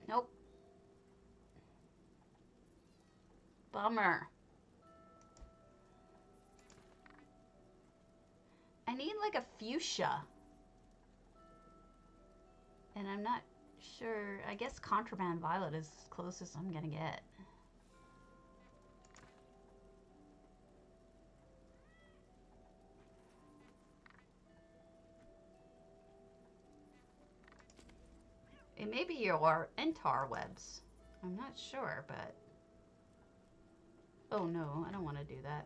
Nope. Bummer. I need like a fuchsia. And I'm not sure. I guess contraband violet is as close as I'm gonna get. It may be your entar webs. I'm not sure, but... Oh no, I don't want to do that.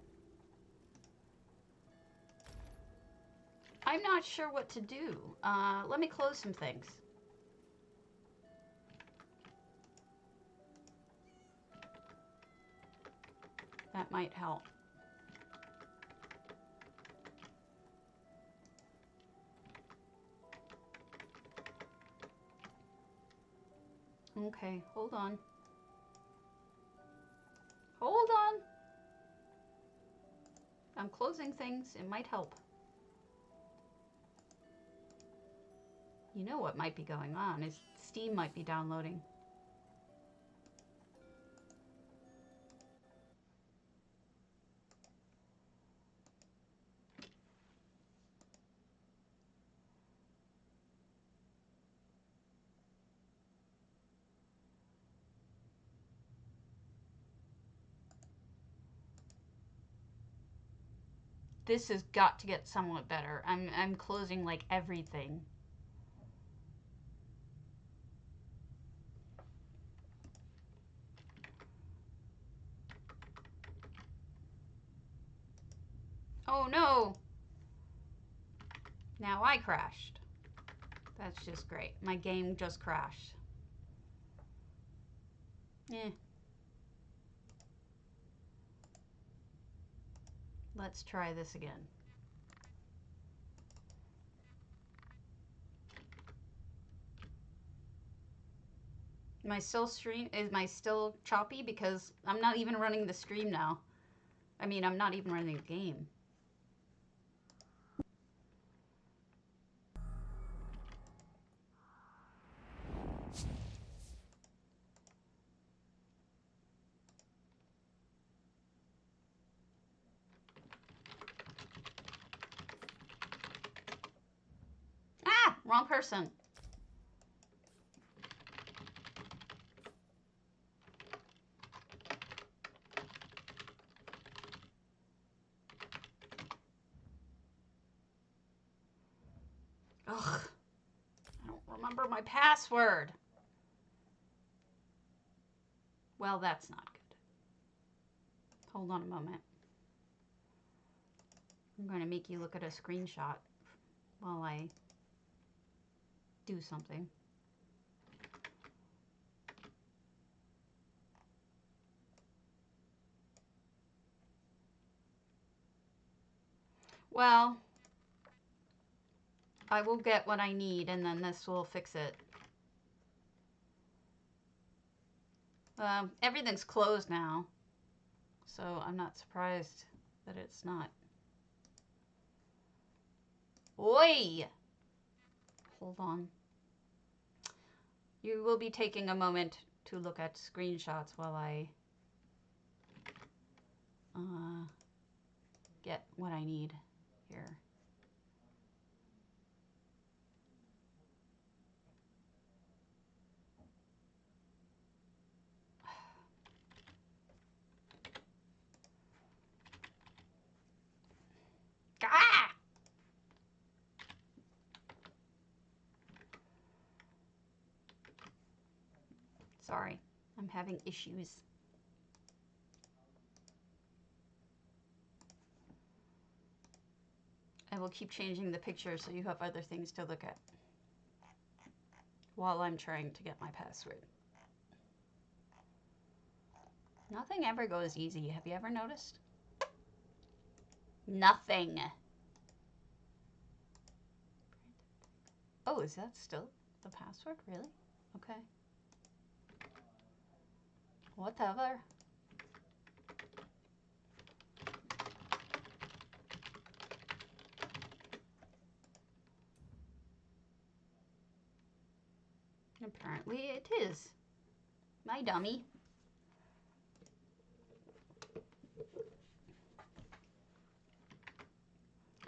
I'm not sure what to do. Let me close some things. That might help. Okay, hold on. Hold on! I'm closing things. It might help. You know what might be going on is Steam might be downloading. This has got to get somewhat better. I'm closing like everything. Oh no! Now I crashed. That's just great. My game just crashed. Eh. Let's try this again. Am I still choppy? Because I'm not even running the stream now. I mean, I'm not even running the game. Ah! Wrong person. Ugh. I don't remember my password. Well, that's not good. Hold on a moment. I'm going to make you look at a screenshot while I do something. Well, I will get what I need and then this will fix it. Everything's closed now, so I'm not surprised that it's not. Oi! Hold on. You will be taking a moment to look at screenshots while I get what I need here. Ah! Sorry, I'm having issues. I will keep changing the picture so you have other things to look at while I'm trying to get my password. Nothing ever goes easy. Have you ever noticed? Nothing. Oh, is that still the password? Really? Okay. Whatever. Apparently it is. My dummy.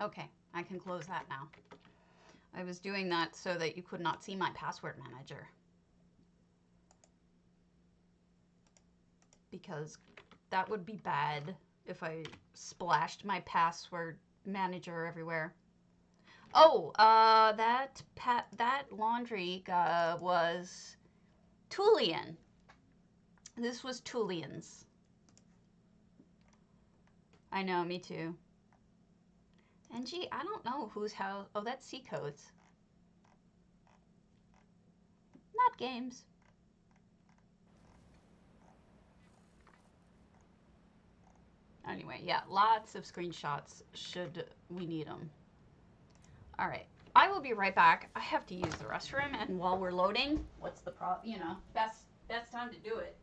Okay, I can close that now. I was doing that so that you could not see my password manager. Because that would be bad if I splashed my password manager everywhere. Oh, that laundry was Tulian. This was Tulian's. I know, me too. And gee, I don't know whose house. Oh, that's Seacoast. Not games. Anyway, yeah, lots of screenshots should we need them. All right, I will be right back. I have to use the restroom, and while we're loading, what's the problem? You know, best time to do it.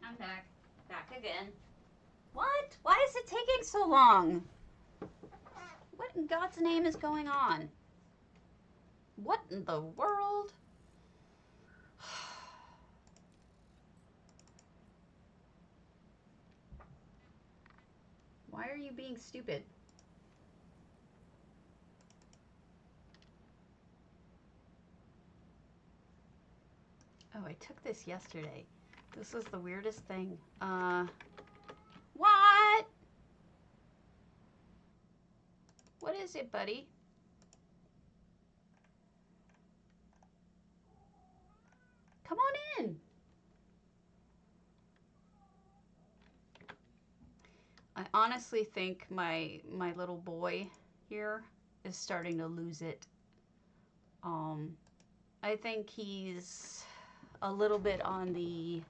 I'm back. Back again. What? Why is it taking so long? What in God's name is going on? What in the world? Why are you being stupid? Oh, I took this yesterday. This is the weirdest thing. What? What is it, buddy? Come on in. I honestly think my little boy here is starting to lose it. I think he's a little bit on the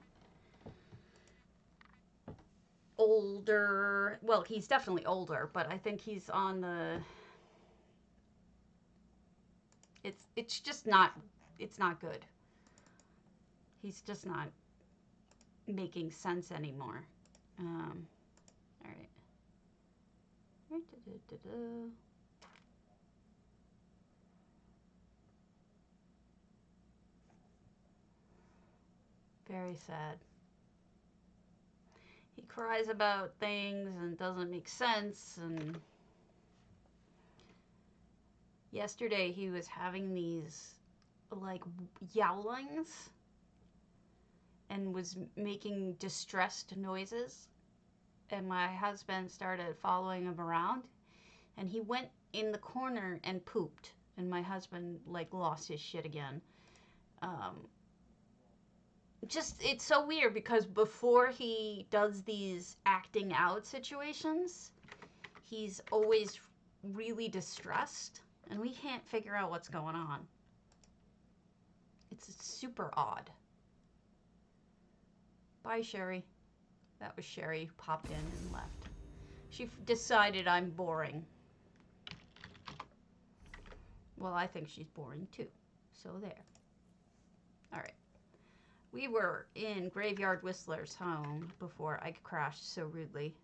older, well, he's definitely older, but I think he's on the, it's just not, it's not good. He's just not making sense anymore. All right. Very sad. He cries about things and doesn't make sense, and yesterday he was having these like yowlings and was making distressed noises, and my husband started following him around, and he went in the corner and pooped, and my husband like lost his shit again. Just, it's so weird because before he does these acting out situations, he's always really distressed, and we can't figure out what's going on. It's super odd. Bye, Sherry. That was Sherry who popped in and left. She decided I'm boring. Well, I think she's boring too. So there. All right. We were in Graveyard Whistler's home before I crashed so rudely.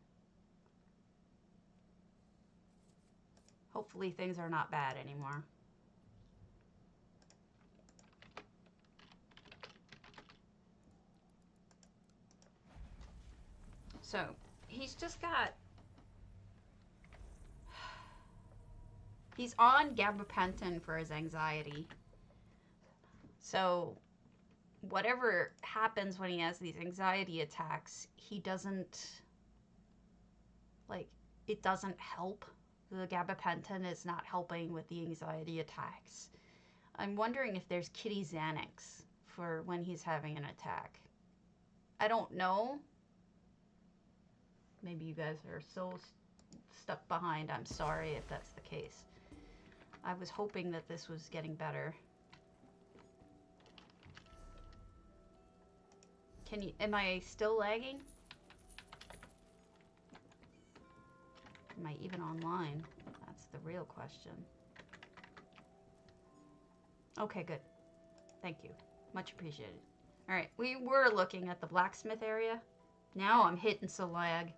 Hopefully things are not bad anymore. So, he's just got... He's on gabapentin for his anxiety. So, whatever happens when he has these anxiety attacks, he doesn't, like, it doesn't help. The gabapentin is not helping with the anxiety attacks. I'm wondering if there's kitty Xanax for when he's having an attack. I don't know. Maybe you guys are so stuck behind. I'm sorry if that's the case. I was hoping that this was getting better. Am I still lagging? Am I even online? That's the real question. Okay, good. Thank you. Much appreciated. All right, we were looking at the blacksmith area. Now I'm hitting some lag.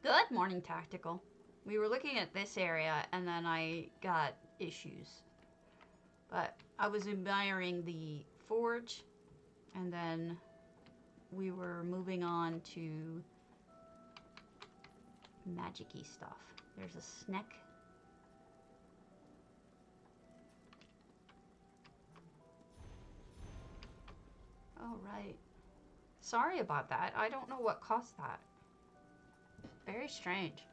Good morning, Tactical. We were looking at this area, and then I got issues. But I was admiring the forge, and then we were moving on to magic-y stuff. There's a snack. Oh, right. Sorry about that. I don't know what caused that. Very strange.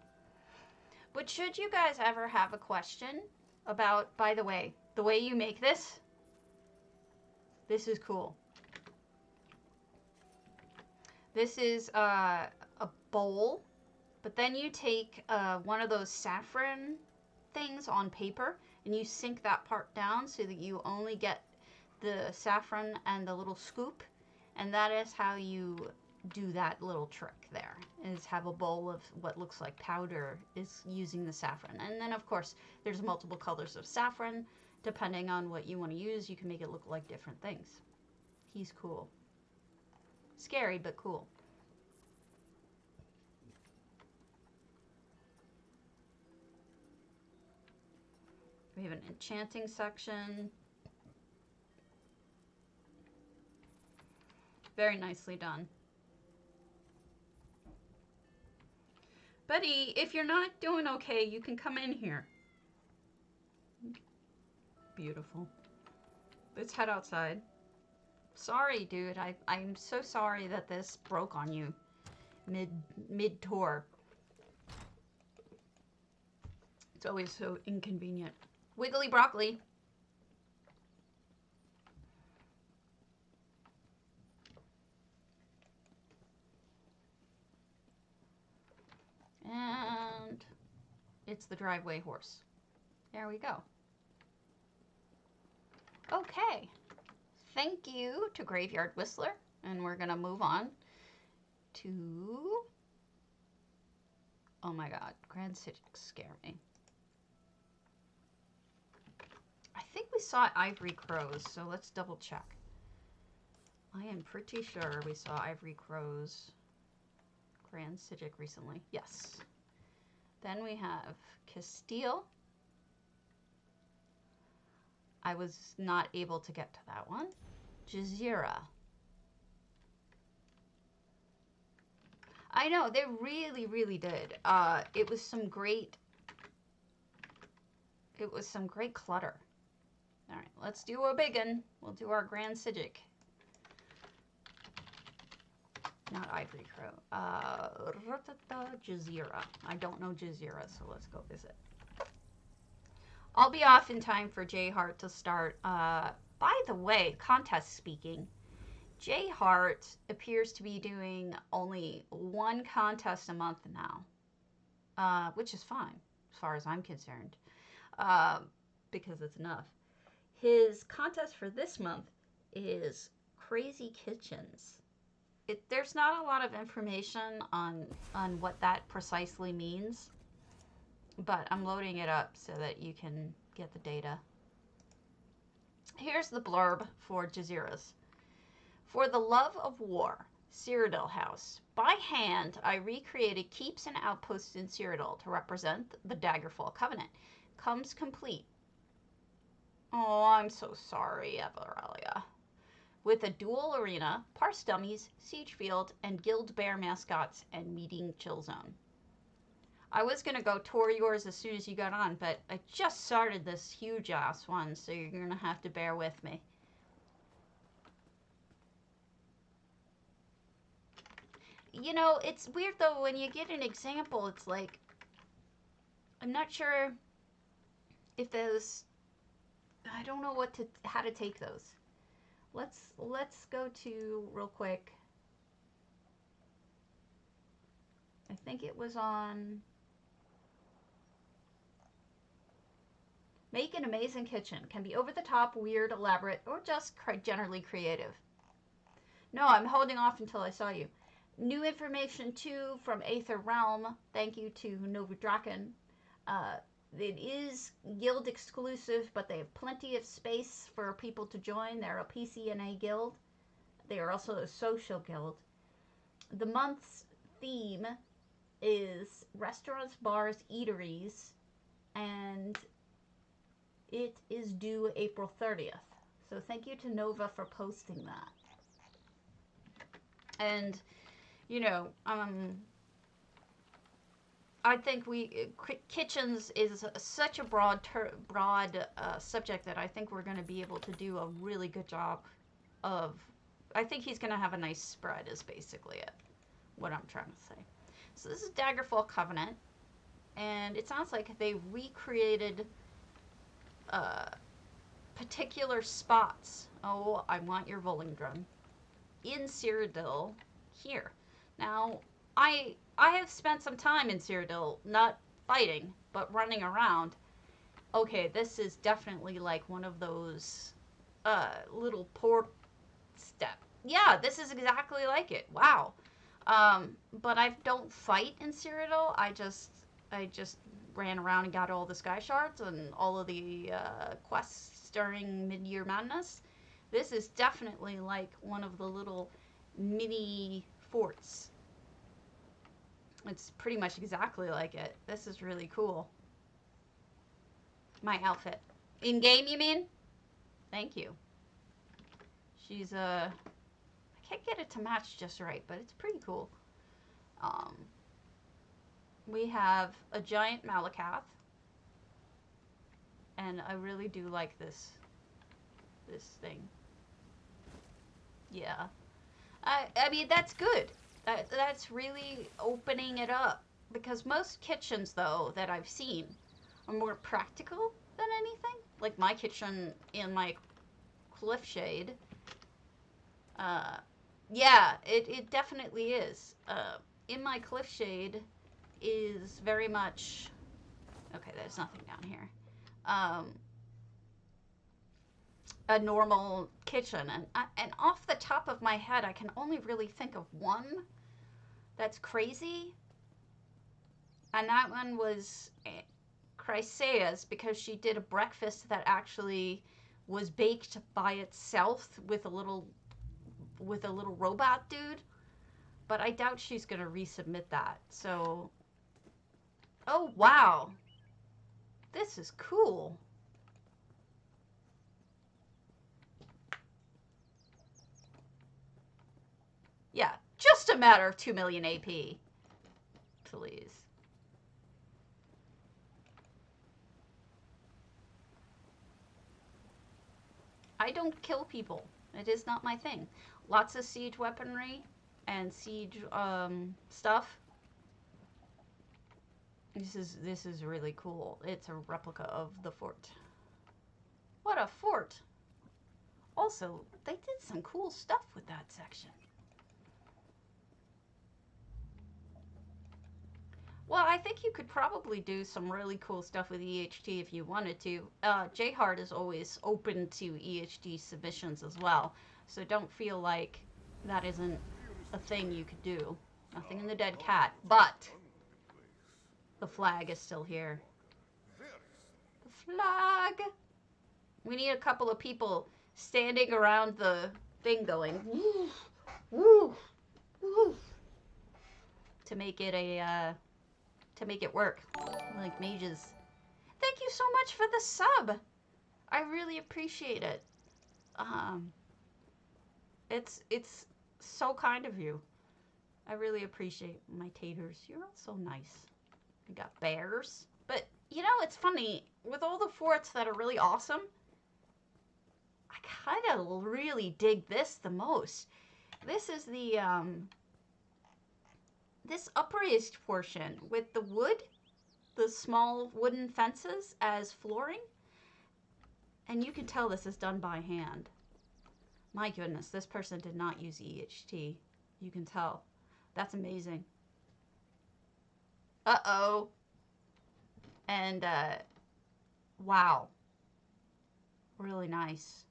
But should you guys ever have a question about, by the way you make this is cool. This is a bowl, but then you take one of those saffron things on paper and you sink that part down so that you only get the saffron and the little scoop, and that is how you do that little trick there, is have a bowl of what looks like powder is using the saffron. And then of course there's multiple colors of saffron. Depending on what you want to use, you can make it look like different things. He's cool. Scary, but cool. We have an enchanting section. Very nicely done. Buddy, if you're not doing okay, you can come in here. Beautiful. Let's head outside. Sorry, dude. I'm so sorry that this broke on you mid-tour. It's always so inconvenient. Wiggly broccoli. And it's the driveway horse. There we go. Okay. Thank you to Graveyard Whistler. And we're going to move on to... Oh my god. Grand City scare me. I think we saw Ivory Crows, so let's double check. I am pretty sure we saw Ivory Crows Grand Sigic recently. Yes. Then we have Castile. I was not able to get to that one. Jazeera. I know, they really, really did. It was some great clutter. All right, let's do a big one. We'll do our Grand Sigic. Not Ivory Crow. Jazeera. I don't know Jazeera, so let's go visit. I'll be off in time for J Hart to start. By the way, contest speaking, J Hart appears to be doing only one contest a month now, which is fine as far as I'm concerned, because it's enough. His contest for this month is Crazy Kitchens. There's not a lot of information on what that precisely means, but I'm loading it up so that you can get the data. Here's the blurb for Jazeera's. For the love of war, Cyrodiil House. By hand, I recreated keeps and outposts in Cyrodiil to represent the Daggerfall Covenant. Comes complete. Oh, I'm so sorry, Everelia. With a dual arena, parse dummies, siege field, and guild bear mascots, and meeting chill zone. I was going to go tour yours as soon as you got on, but I just started this huge ass one, so you're going to have to bear with me. you know, it's weird though when you get an example. It's like I'm not sure if those. I don't know how to take those. Let's go to real quick. I think it was on Make an Amazing Kitchen. Can be over the top, weird, elaborate, or just generally creative. No, I'm holding off until I saw you. New information too from Aether Realm. Thank you to Nova Draken. It is guild exclusive, but they have plenty of space for people to join. They're a PCNA guild. They are also a social guild. The month's theme is restaurants, bars, eateries, and it is due April 30th. So thank you to Nova for posting that. And, you know, I think kitchens is such a broad subject that I think we're going to be able to do a really good job of. I think he's going to have a nice spread is basically it, what I'm trying to say. So this is Daggerfall Covenant, and it sounds like they recreated particular spots. Oh, I want your bowling drum. In Cyrodiil here. Now, I have spent some time in Cyrodiil, not fighting, but running around. Okay, this is definitely like one of those little port step. Yeah, this is exactly like it. Wow. But I don't fight in Cyrodiil. I just ran around and got all the sky shards and all of the quests during Mid-Year Madness. This is definitely like one of the little mini forts. It's pretty much exactly like it. This is really cool. My outfit. In game, you mean? Thank you. She's I can't get it to match just right, but it's pretty cool. We have a giant Malakath, and I really do like this thing. Yeah, I mean that's good. That's really opening it up, because most kitchens though that I've seen are more practical than anything. Like my kitchen in my Cliffshade. Yeah, it definitely is. In my Cliffshade is very much okay. There's nothing down here. A normal kitchen, and off the top of my head, I can only really think of one that's crazy, and that one was Chrysea's, because she did a breakfast that actually was baked by itself with a little robot dude. But I doubt she's gonna resubmit that. So, oh wow, this is cool. Yeah, just a matter of 2 million AP. Please. I don't kill people. It is not my thing. Lots of siege weaponry and siege stuff. This is really cool. It's a replica of the fort. What a fort! Also, they did some cool stuff with that section. Well, I think you could probably do some really cool stuff with EHT if you wanted to. J-Hard is always open to EHT submissions as well, so don't feel like that isn't a thing you could do. Nothing in the dead cat, but the flag is still here. The flag! We need a couple of people standing around the thing going, woo, woo, woo, to make it a, to make it work, like mages. Thank you so much for the sub. I really appreciate it. It's so kind of you. I really appreciate my taters. You're all so nice. We got bears. But, you know, it's funny. With all the forts that are really awesome, I kind of really dig this the most. This is the, this upraised portion with the wood, the small wooden fences as flooring, and you can tell this is done by hand. My goodness, this person did not use EHT. You can tell. That's amazing. Uh-oh. And, wow. Really nice.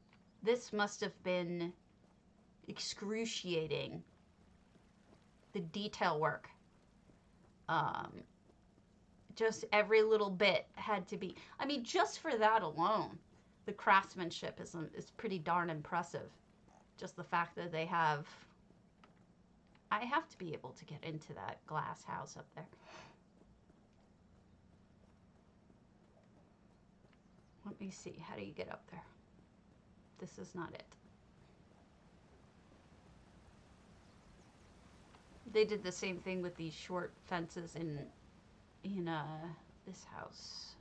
This must have been excruciating. The detail work. Just every little bit had to be, I mean, just for that alone, the craftsmanship is pretty darn impressive. Just the fact that they have, I have to be able to get into that glass house up there. Let me see, how do you get up there? This is not it. They did the same thing with these short fences in this house.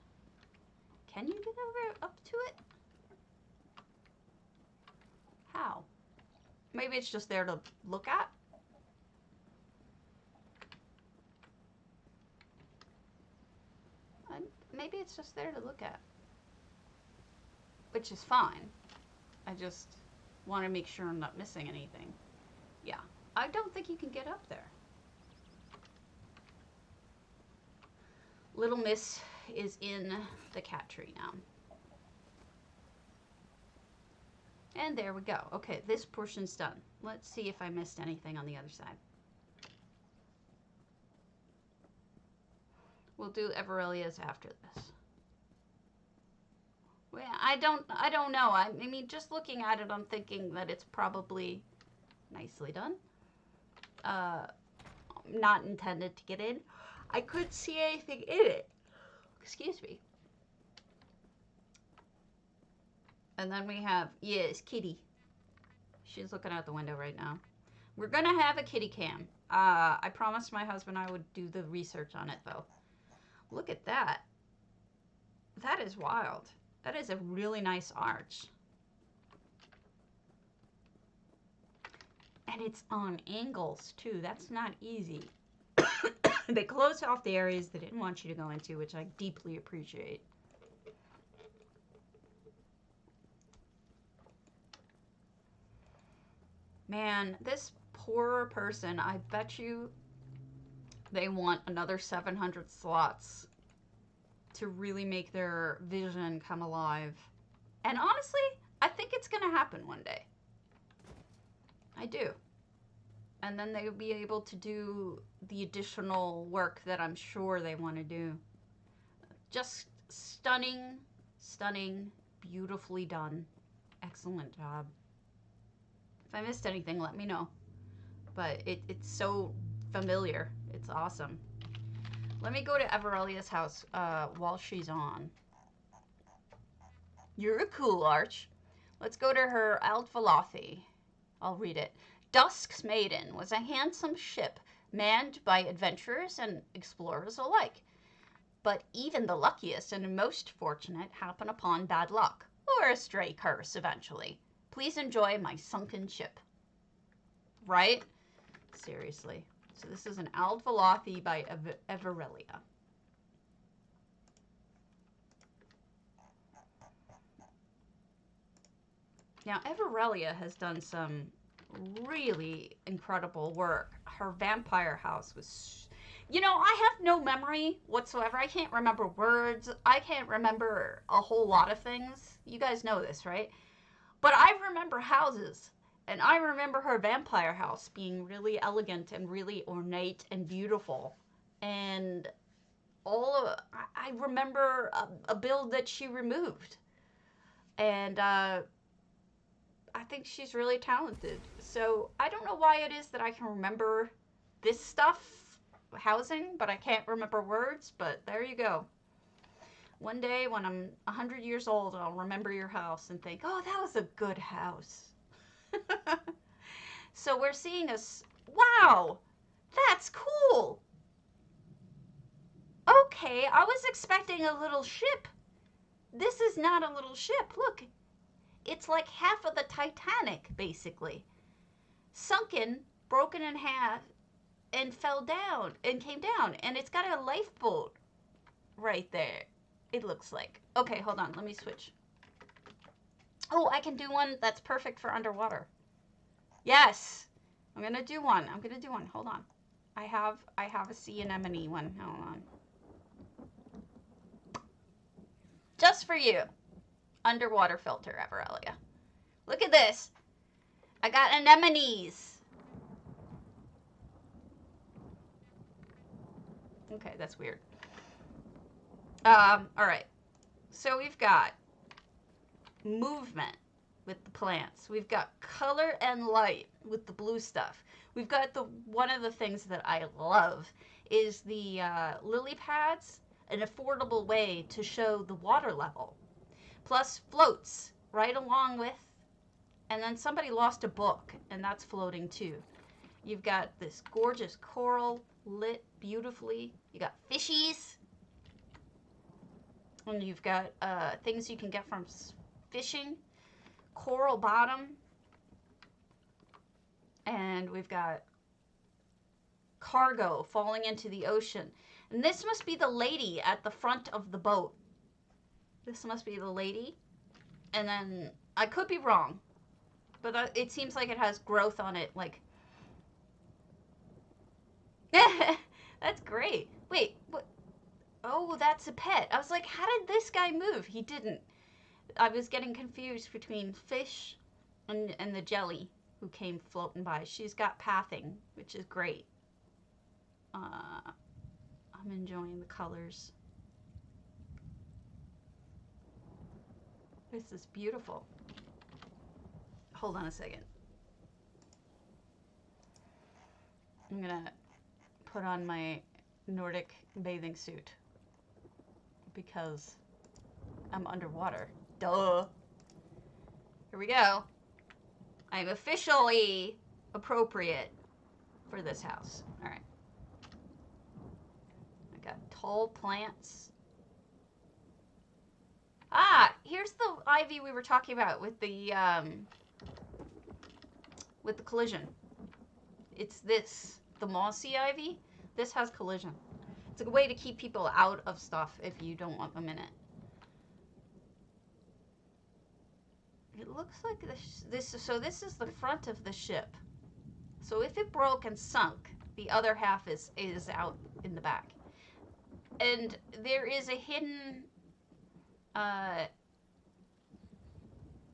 Can you get over up to it? How? Maybe it's just there to look at. Maybe it's just there to look at. Which is fine. I just want to make sure I'm not missing anything. Yeah, I don't think you can get up there. Little Miss is in the cat tree now. And there we go. Okay, this portion's done. Let's see if I missed anything on the other side. We'll do Everelia's after this. Well, I don't know. I mean, just looking at it, I'm thinking that it's probably nicely done. Not intended to get in. I couldn't see anything in it. Excuse me. And then we have, yes, Kitty. She's looking out the window right now. We're going to have a kitty cam. I promised my husband I would do the research on it, though. Look at that. That is wild. That is a really nice arch. And it's on angles, too. That's not easy. They closed off the areas they didn't want you to go into, which I deeply appreciate. Man, this poor person, I bet you they want another 700 slots to really make their vision come alive. And honestly, I think it's going to happen one day. I do. And then they'll be able to do the additional work that I'm sure they want to do. Just stunning, stunning, beautifully done. Excellent job. If I missed anything, let me know. But it's so familiar. It's awesome. Let me go to Everelia's house while she's on. You're a cool arch. Let's go to her Aldvalathi. I'll read it. Dusk's Maiden was a handsome ship manned by adventurers and explorers alike. But even the luckiest and most fortunate happen upon bad luck, or a stray curse eventually. Please enjoy my sunken ship. Right? Seriously. So this is an Aldvalathi by Everelia. Now, Everelia has done some really incredible work. Her vampire house was, you know, I have no memory whatsoever. I can't remember words. I can't remember a whole lot of things. You guys know this, right? But I remember houses, and I remember her vampire house being really elegant and really ornate and beautiful. And I remember a build that she removed. And I think she's really talented. So I don't know why it is that I can remember this stuff, housing, but I can't remember words, but there you go. One day when I'm 100 years old, I'll remember your house and think, oh, that was a good house. So we're seeing wow, that's cool. Okay, I was expecting a little ship. This is not a little ship. Look. It's like half of the Titanic, basically. Sunken, broken in half, and fell down and came down. And it's got a lifeboat right there, it looks like. Okay, hold on. Let me switch. Oh, I can do one that's perfect for underwater. Yes. I'm going to do one. Hold on. I have a sea anemone one. Hold on. Just for you. Underwater filter, Everelia. Look at this. I got anemones. Okay, that's weird. All right. So we've got movement with the plants. We've got color and light with the blue stuff. We've got one of the things that I love is the lily pads, an affordable way to show the water level. Plus floats right along with, and then somebody lost a book, and that's floating too. You've got this gorgeous coral lit beautifully. You got fishies. And you've got things you can get from fishing. Coral bottom. And we've got cargo falling into the ocean. And this must be the lady at the front of the boat. This must be the lady. And then, I could be wrong. But it seems like it has growth on it, like... That's great. Wait, what? Oh, that's a pet. I was like, how did this guy move? He didn't. I was getting confused between fish and the jelly who came floating by. She's got pathing, which is great. I'm enjoying the colors. This is beautiful. Hold on a second. I'm gonna put on my Nordic bathing suit because I'm underwater. Duh. Here we go. I'm officially appropriate for this house. All right. I got tall plants. Ah, here's the ivy we were talking about with the collision. It's this, the mossy ivy. This has collision. It's a way to keep people out of stuff if you don't want them in it. It looks like so this is the front of the ship. So if it broke and sunk, the other half is out in the back. And there is a hidden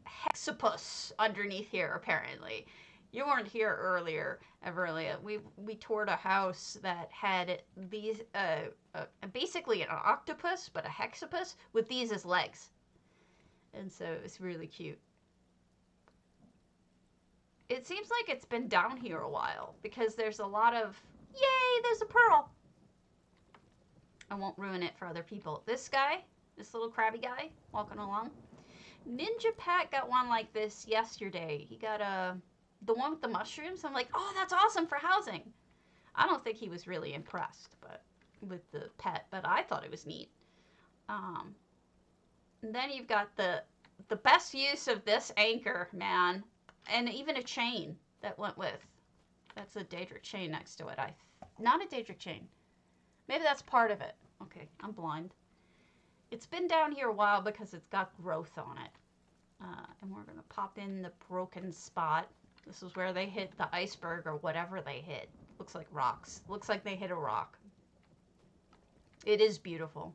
hexapus underneath here, apparently. You weren't here earlier, Everelia. We toured a house that had these, basically an octopus, but a hexapus with these as legs. And so it's really cute. It seems like it's been down here a while because there's a lot of, yay, there's a pearl. I won't ruin it for other people. This guy, this little crabby guy walking along. Ninja Pat got one like this yesterday. He got the one with the mushrooms. I'm like, oh, that's awesome for housing. I don't think he was really impressed with the pet, but I thought it was neat. And then you've got the best use of this anchor, man. And even a chain that went with. That's a Daedric chain next to it. Not a Daedric chain. Maybe that's part of it. Okay, I'm blind. It's been down here a while because it's got growth on it. And we're going to pop in the broken spot. This is where they hit the iceberg or whatever they hit. Looks like rocks. Looks like they hit a rock. It is beautiful.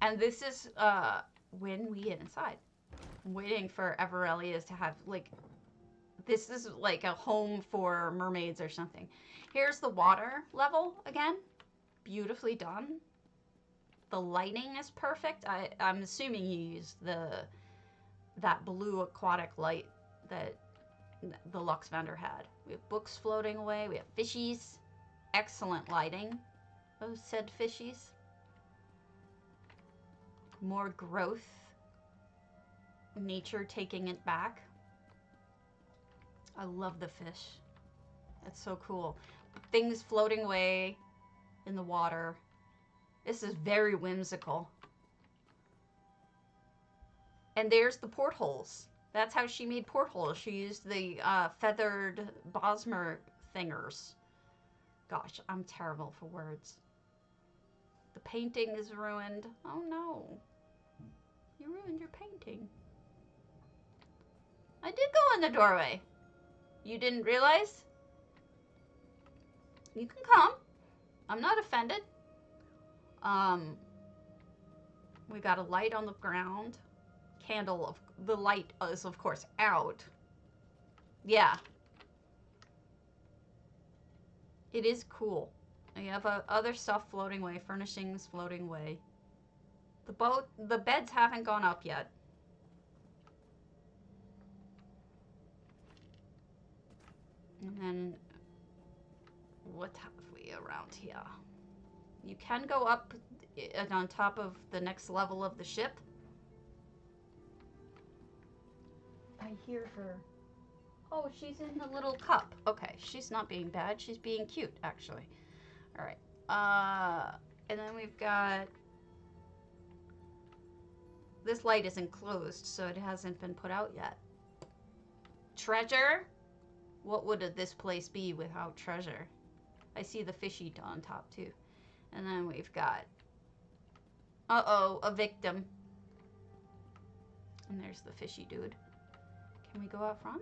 And this is when we get inside. I'm waiting for Everelia's to have, like, this is like a home for mermaids or something. Here's the water level again. Beautifully done. The lighting is perfect. I'm assuming you used that blue aquatic light that the Lux vendor had. We have books floating away. We have fishies. Excellent lighting of said fishies. More growth. Nature taking it back. I love the fish. It's so cool. Things floating away in the water. This is very whimsical. And there's the portholes. That's how she made portholes. She used the feathered Bosmer thingers. Gosh, I'm terrible for words. The painting is ruined. Oh no. You ruined your painting. I did go in the doorway. You didn't realize? You can come. I'm not offended. We got a light on the ground. Candle of the light is of course out. Yeah. It is cool. You have other stuff floating away, furnishings floating away. The beds haven't gone up yet. And then, what have we around here? You can go up on top of the next level of the ship. I hear her. Oh, she's in the little cup. Okay, she's not being bad. She's being cute, actually. All right. And then we've got... This light isn't closed, so it hasn't been put out yet. Treasure? What would this place be without treasure? I see the fishy on top, too. And then we've got... Uh-oh, a victim. And there's the fishy dude. Can we go out front?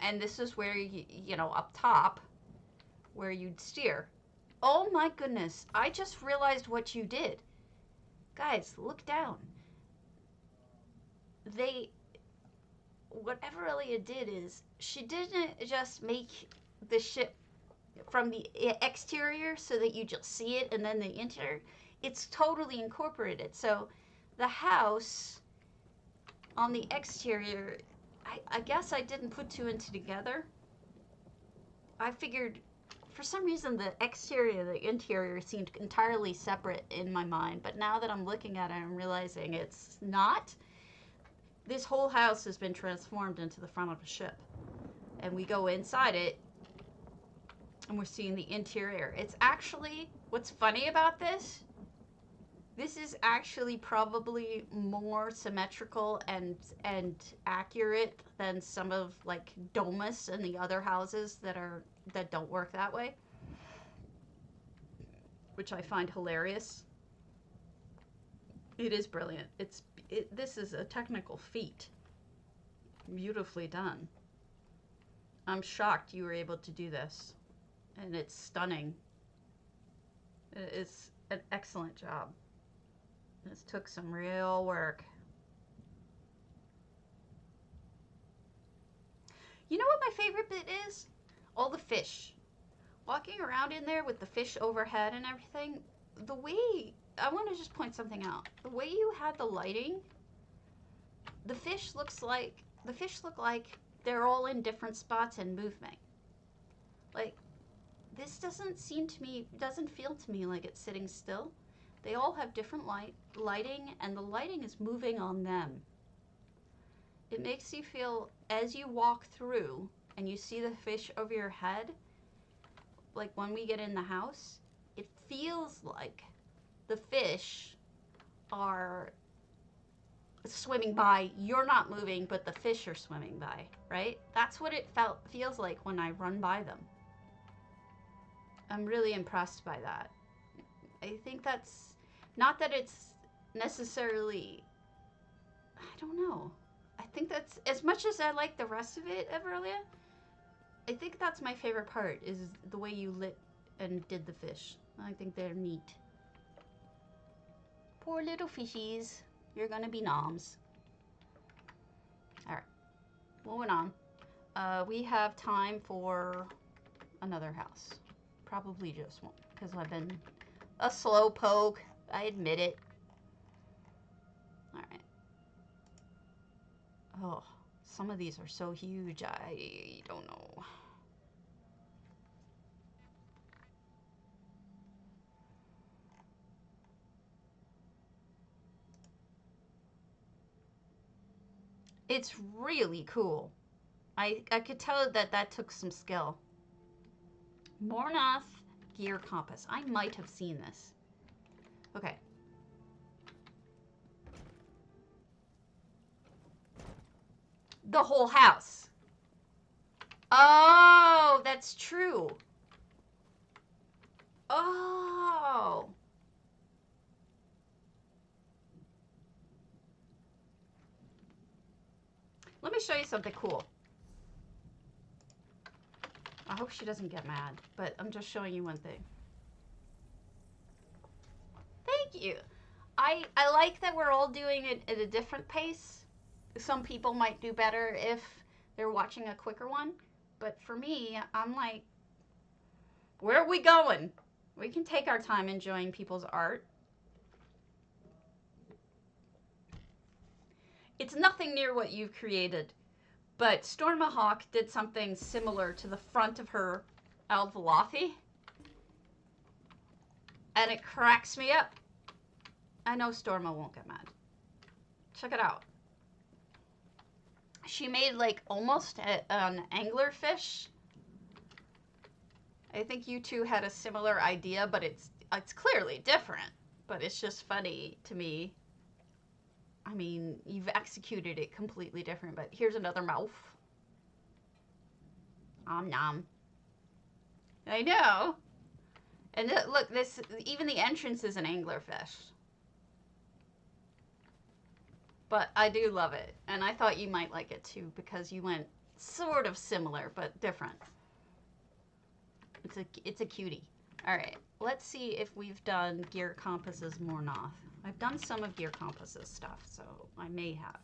And this is where, you know, up top, where you'd steer. Oh my goodness, I just realized what you did. Guys, look down. Whatever Elia did is, she didn't just make the ship from the exterior so that you just see it and then the interior. It's totally incorporated. So the house on the exterior, I guess I didn't put two and two together. I figured, for some reason, the exterior and the interior seemed entirely separate in my mind. But now that I'm looking at it, I'm realizing it's not. This whole house has been transformed into the front of a ship. And we go inside it, and we're seeing the interior. It's actually, what's funny about this is actually probably more symmetrical and accurate than some of like Domus and the other houses that don't work that way, which I find hilarious. It is brilliant. This is a technical feat. Beautifully done. I'm shocked you were able to do this, and it's stunning. It's an excellent job. This took some real work. You know what my favorite bit is? All the fish. Walking around in there with the fish overhead and everything. The way, I want to just point something out. The way you had the lighting, the fish look like they're all in different spots and moving. Like, this doesn't feel to me like it's sitting still. They all have different lighting, and the lighting is moving on them. It makes you feel, as you walk through and you see the fish over your head, like when we get in the house, it feels like the fish are swimming by. You're not moving, but the fish are swimming by, right? That's what it feels like when I run by them. I'm really impressed by that. I think that's, not that it's necessarily, I don't know. I think that's, as much as I like the rest of it, Everlia, I think that's my favorite part, is the way you lit and did the fish. I think they're neat. Poor little fishies. You're gonna be noms. Alright, moving on. We have time for another house. Probably just one, because I've been a slow poke. I admit it. Alright. Oh, some of these are so huge, I don't know. It's really cool. I could tell that took some skill. Mornath gear compass. I might have seen this. Okay. The whole house. Oh, that's true. Oh. Let me show you something cool. I hope she doesn't get mad, but I'm just showing you one thing. Thank you. I like that we're all doing it at a different pace. Some people might do better if they're watching a quicker one, but for me, I'm like, where are we going? We can take our time enjoying people's art. It's nothing near what you've created, but Stormahawk did something similar to the front of her Alvalathi, and it cracks me up. I know Storma won't get mad. Check it out. She made like almost an anglerfish. I think you two had a similar idea, but it's clearly different. But it's just funny to me. I mean, you've executed it completely different, but here's another mouth. Om nom. I know. And look, this even the entrance is an anglerfish. But I do love it, and I thought you might like it too because you went sort of similar but different. It's a cutie. All right, let's see if we've done Gear Compass's Mornoth. I've done some of Gear Compass's stuff, so I may have.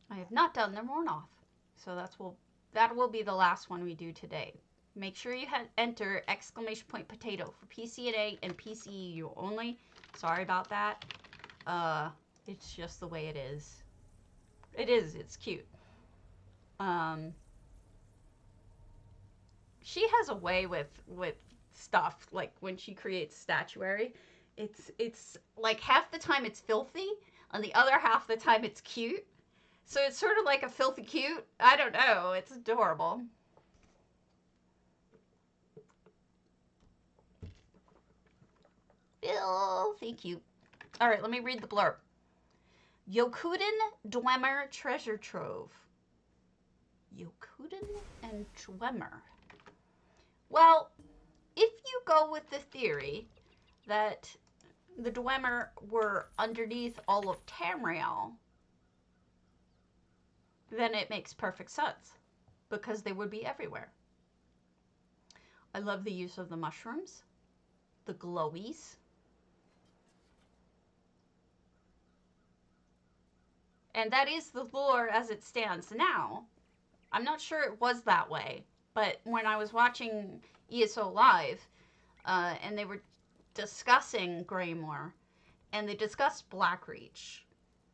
I have not done the Mornoth, so that will be the last one we do today. Make sure you enter !potato for PCNA and PCEU only. Sorry about that. It's just the way it is. It's cute. She has a way with stuff, like when she creates statuary. It's like half the time it's filthy, and the other half the time it's cute. So it's sort of like a filthy cute. I don't know. It's adorable. Bill, thank you. All right, let me read the blurb. Yokuden Dwemer Treasure Trove. Yokuden and Dwemer. Well, if you go with the theory that the Dwemer were underneath all of Tamriel, then it makes perfect sense, because they would be everywhere. I love the use of the mushrooms, the glowies. And that is the lore as it stands now. I'm not sure it was that way, but when I was watching ESO Live, and they were discussing Greymore, and they discussed Blackreach,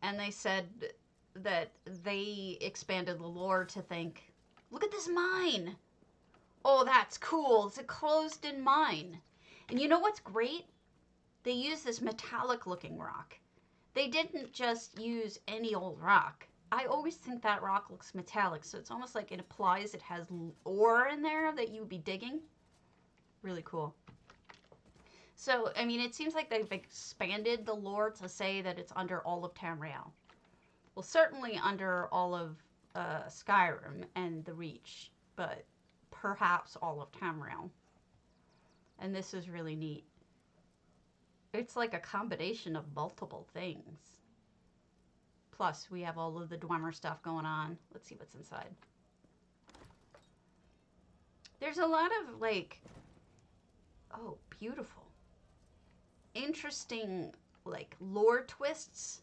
and they said that they expanded the lore to think, look at this mine! Oh, that's cool, it's a closed-in mine. And you know what's great? They use this metallic-looking rock. They didn't just use any old rock. I always think that rock looks metallic, so it's almost like it implies it has ore in there that you would be digging. Really cool. So, I mean, it seems like they've expanded the lore to say that it's under all of Tamriel. Well, certainly under all of Skyrim and the Reach, but perhaps all of Tamriel. And this is really neat. It's like a combination of multiple things. Plus, we have all of the Dwemer stuff going on. Let's see what's inside. There's a lot of, like, oh, beautiful. Interesting, like, lore twists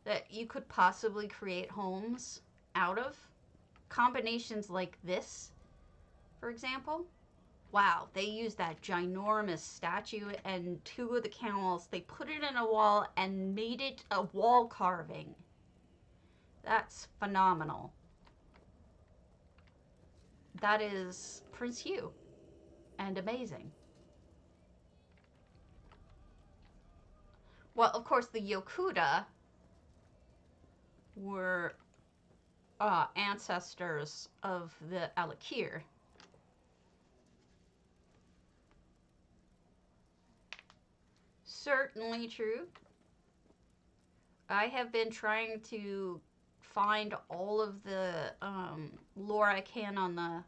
that you could possibly create homes out of. Combinations like this, for example. Wow, they used that ginormous statue and two of the camels. They put it in a wall and made it a wall carving. That's phenomenal. That is Prince Hugh. And amazing. Well, of course, the Yokuda were ancestors of the Alakir. Certainly true. I have been trying to find all of the lore I can on the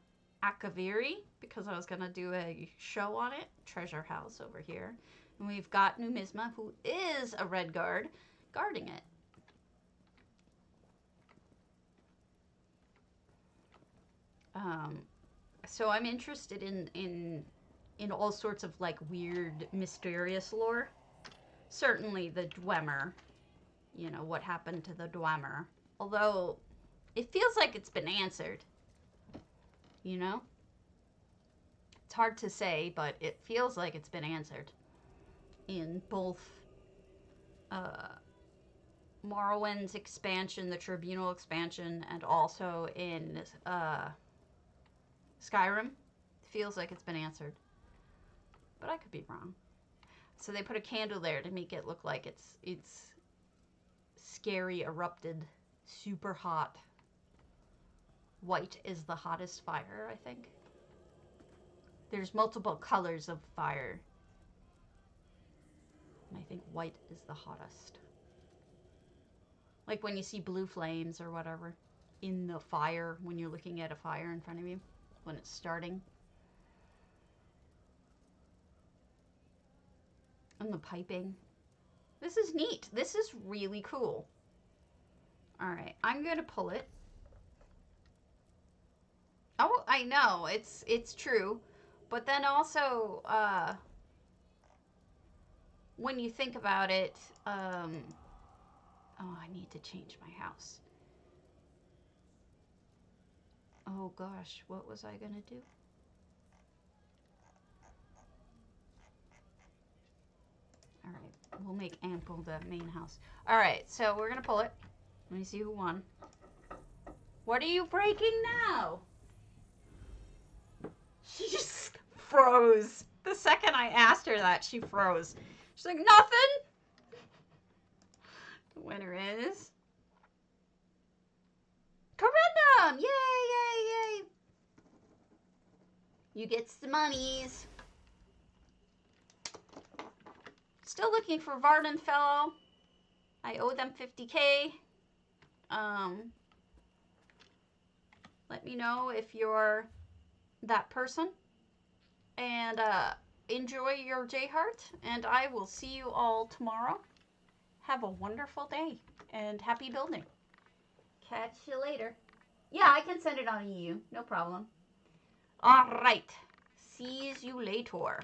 Akaviri, because I was going to do a show on it. Treasure house over here. And we've got Numisma, who is a red guard, guarding it. So I'm interested in all sorts of like weird, mysterious lore. Certainly the Dwemer. You know, what happened to the Dwemer. Although, it feels like it's been answered. You know? It's hard to say, but it feels like it's been answered. In both Morrowind's expansion, the Tribunal expansion, and also in Skyrim. It feels like it's been answered. But I could be wrong. So they put a candle there to make it look like it's scary, erupted, super hot. White is the hottest fire, I think. There's multiple colors of fire. And I think white is the hottest. Like when you see blue flames or whatever in the fire, when you're looking at a fire in front of you, when it's starting. And the piping. This is neat. This is really cool. Alright, I'm going to pull it. Oh, I know. It's true. But then also, when you think about it, oh, I need to change my house. Oh gosh, what was I gonna do? Alright, we'll make Ample the main house. Alright, so we're gonna pull it. Let me see who won. What are you breaking now? She just froze. The second I asked her that, she froze. She's like, nothing. The winner is Corundum. Yay, yay, yay. You get some monies. Still looking for Varden Fellow. I owe them 50K. Let me know if you're that person. And enjoy your J-Heart. And I will see you all tomorrow. Have a wonderful day. And happy building. Catch you later. Yeah, I can send it on EU. No problem. Alright. Sees you later.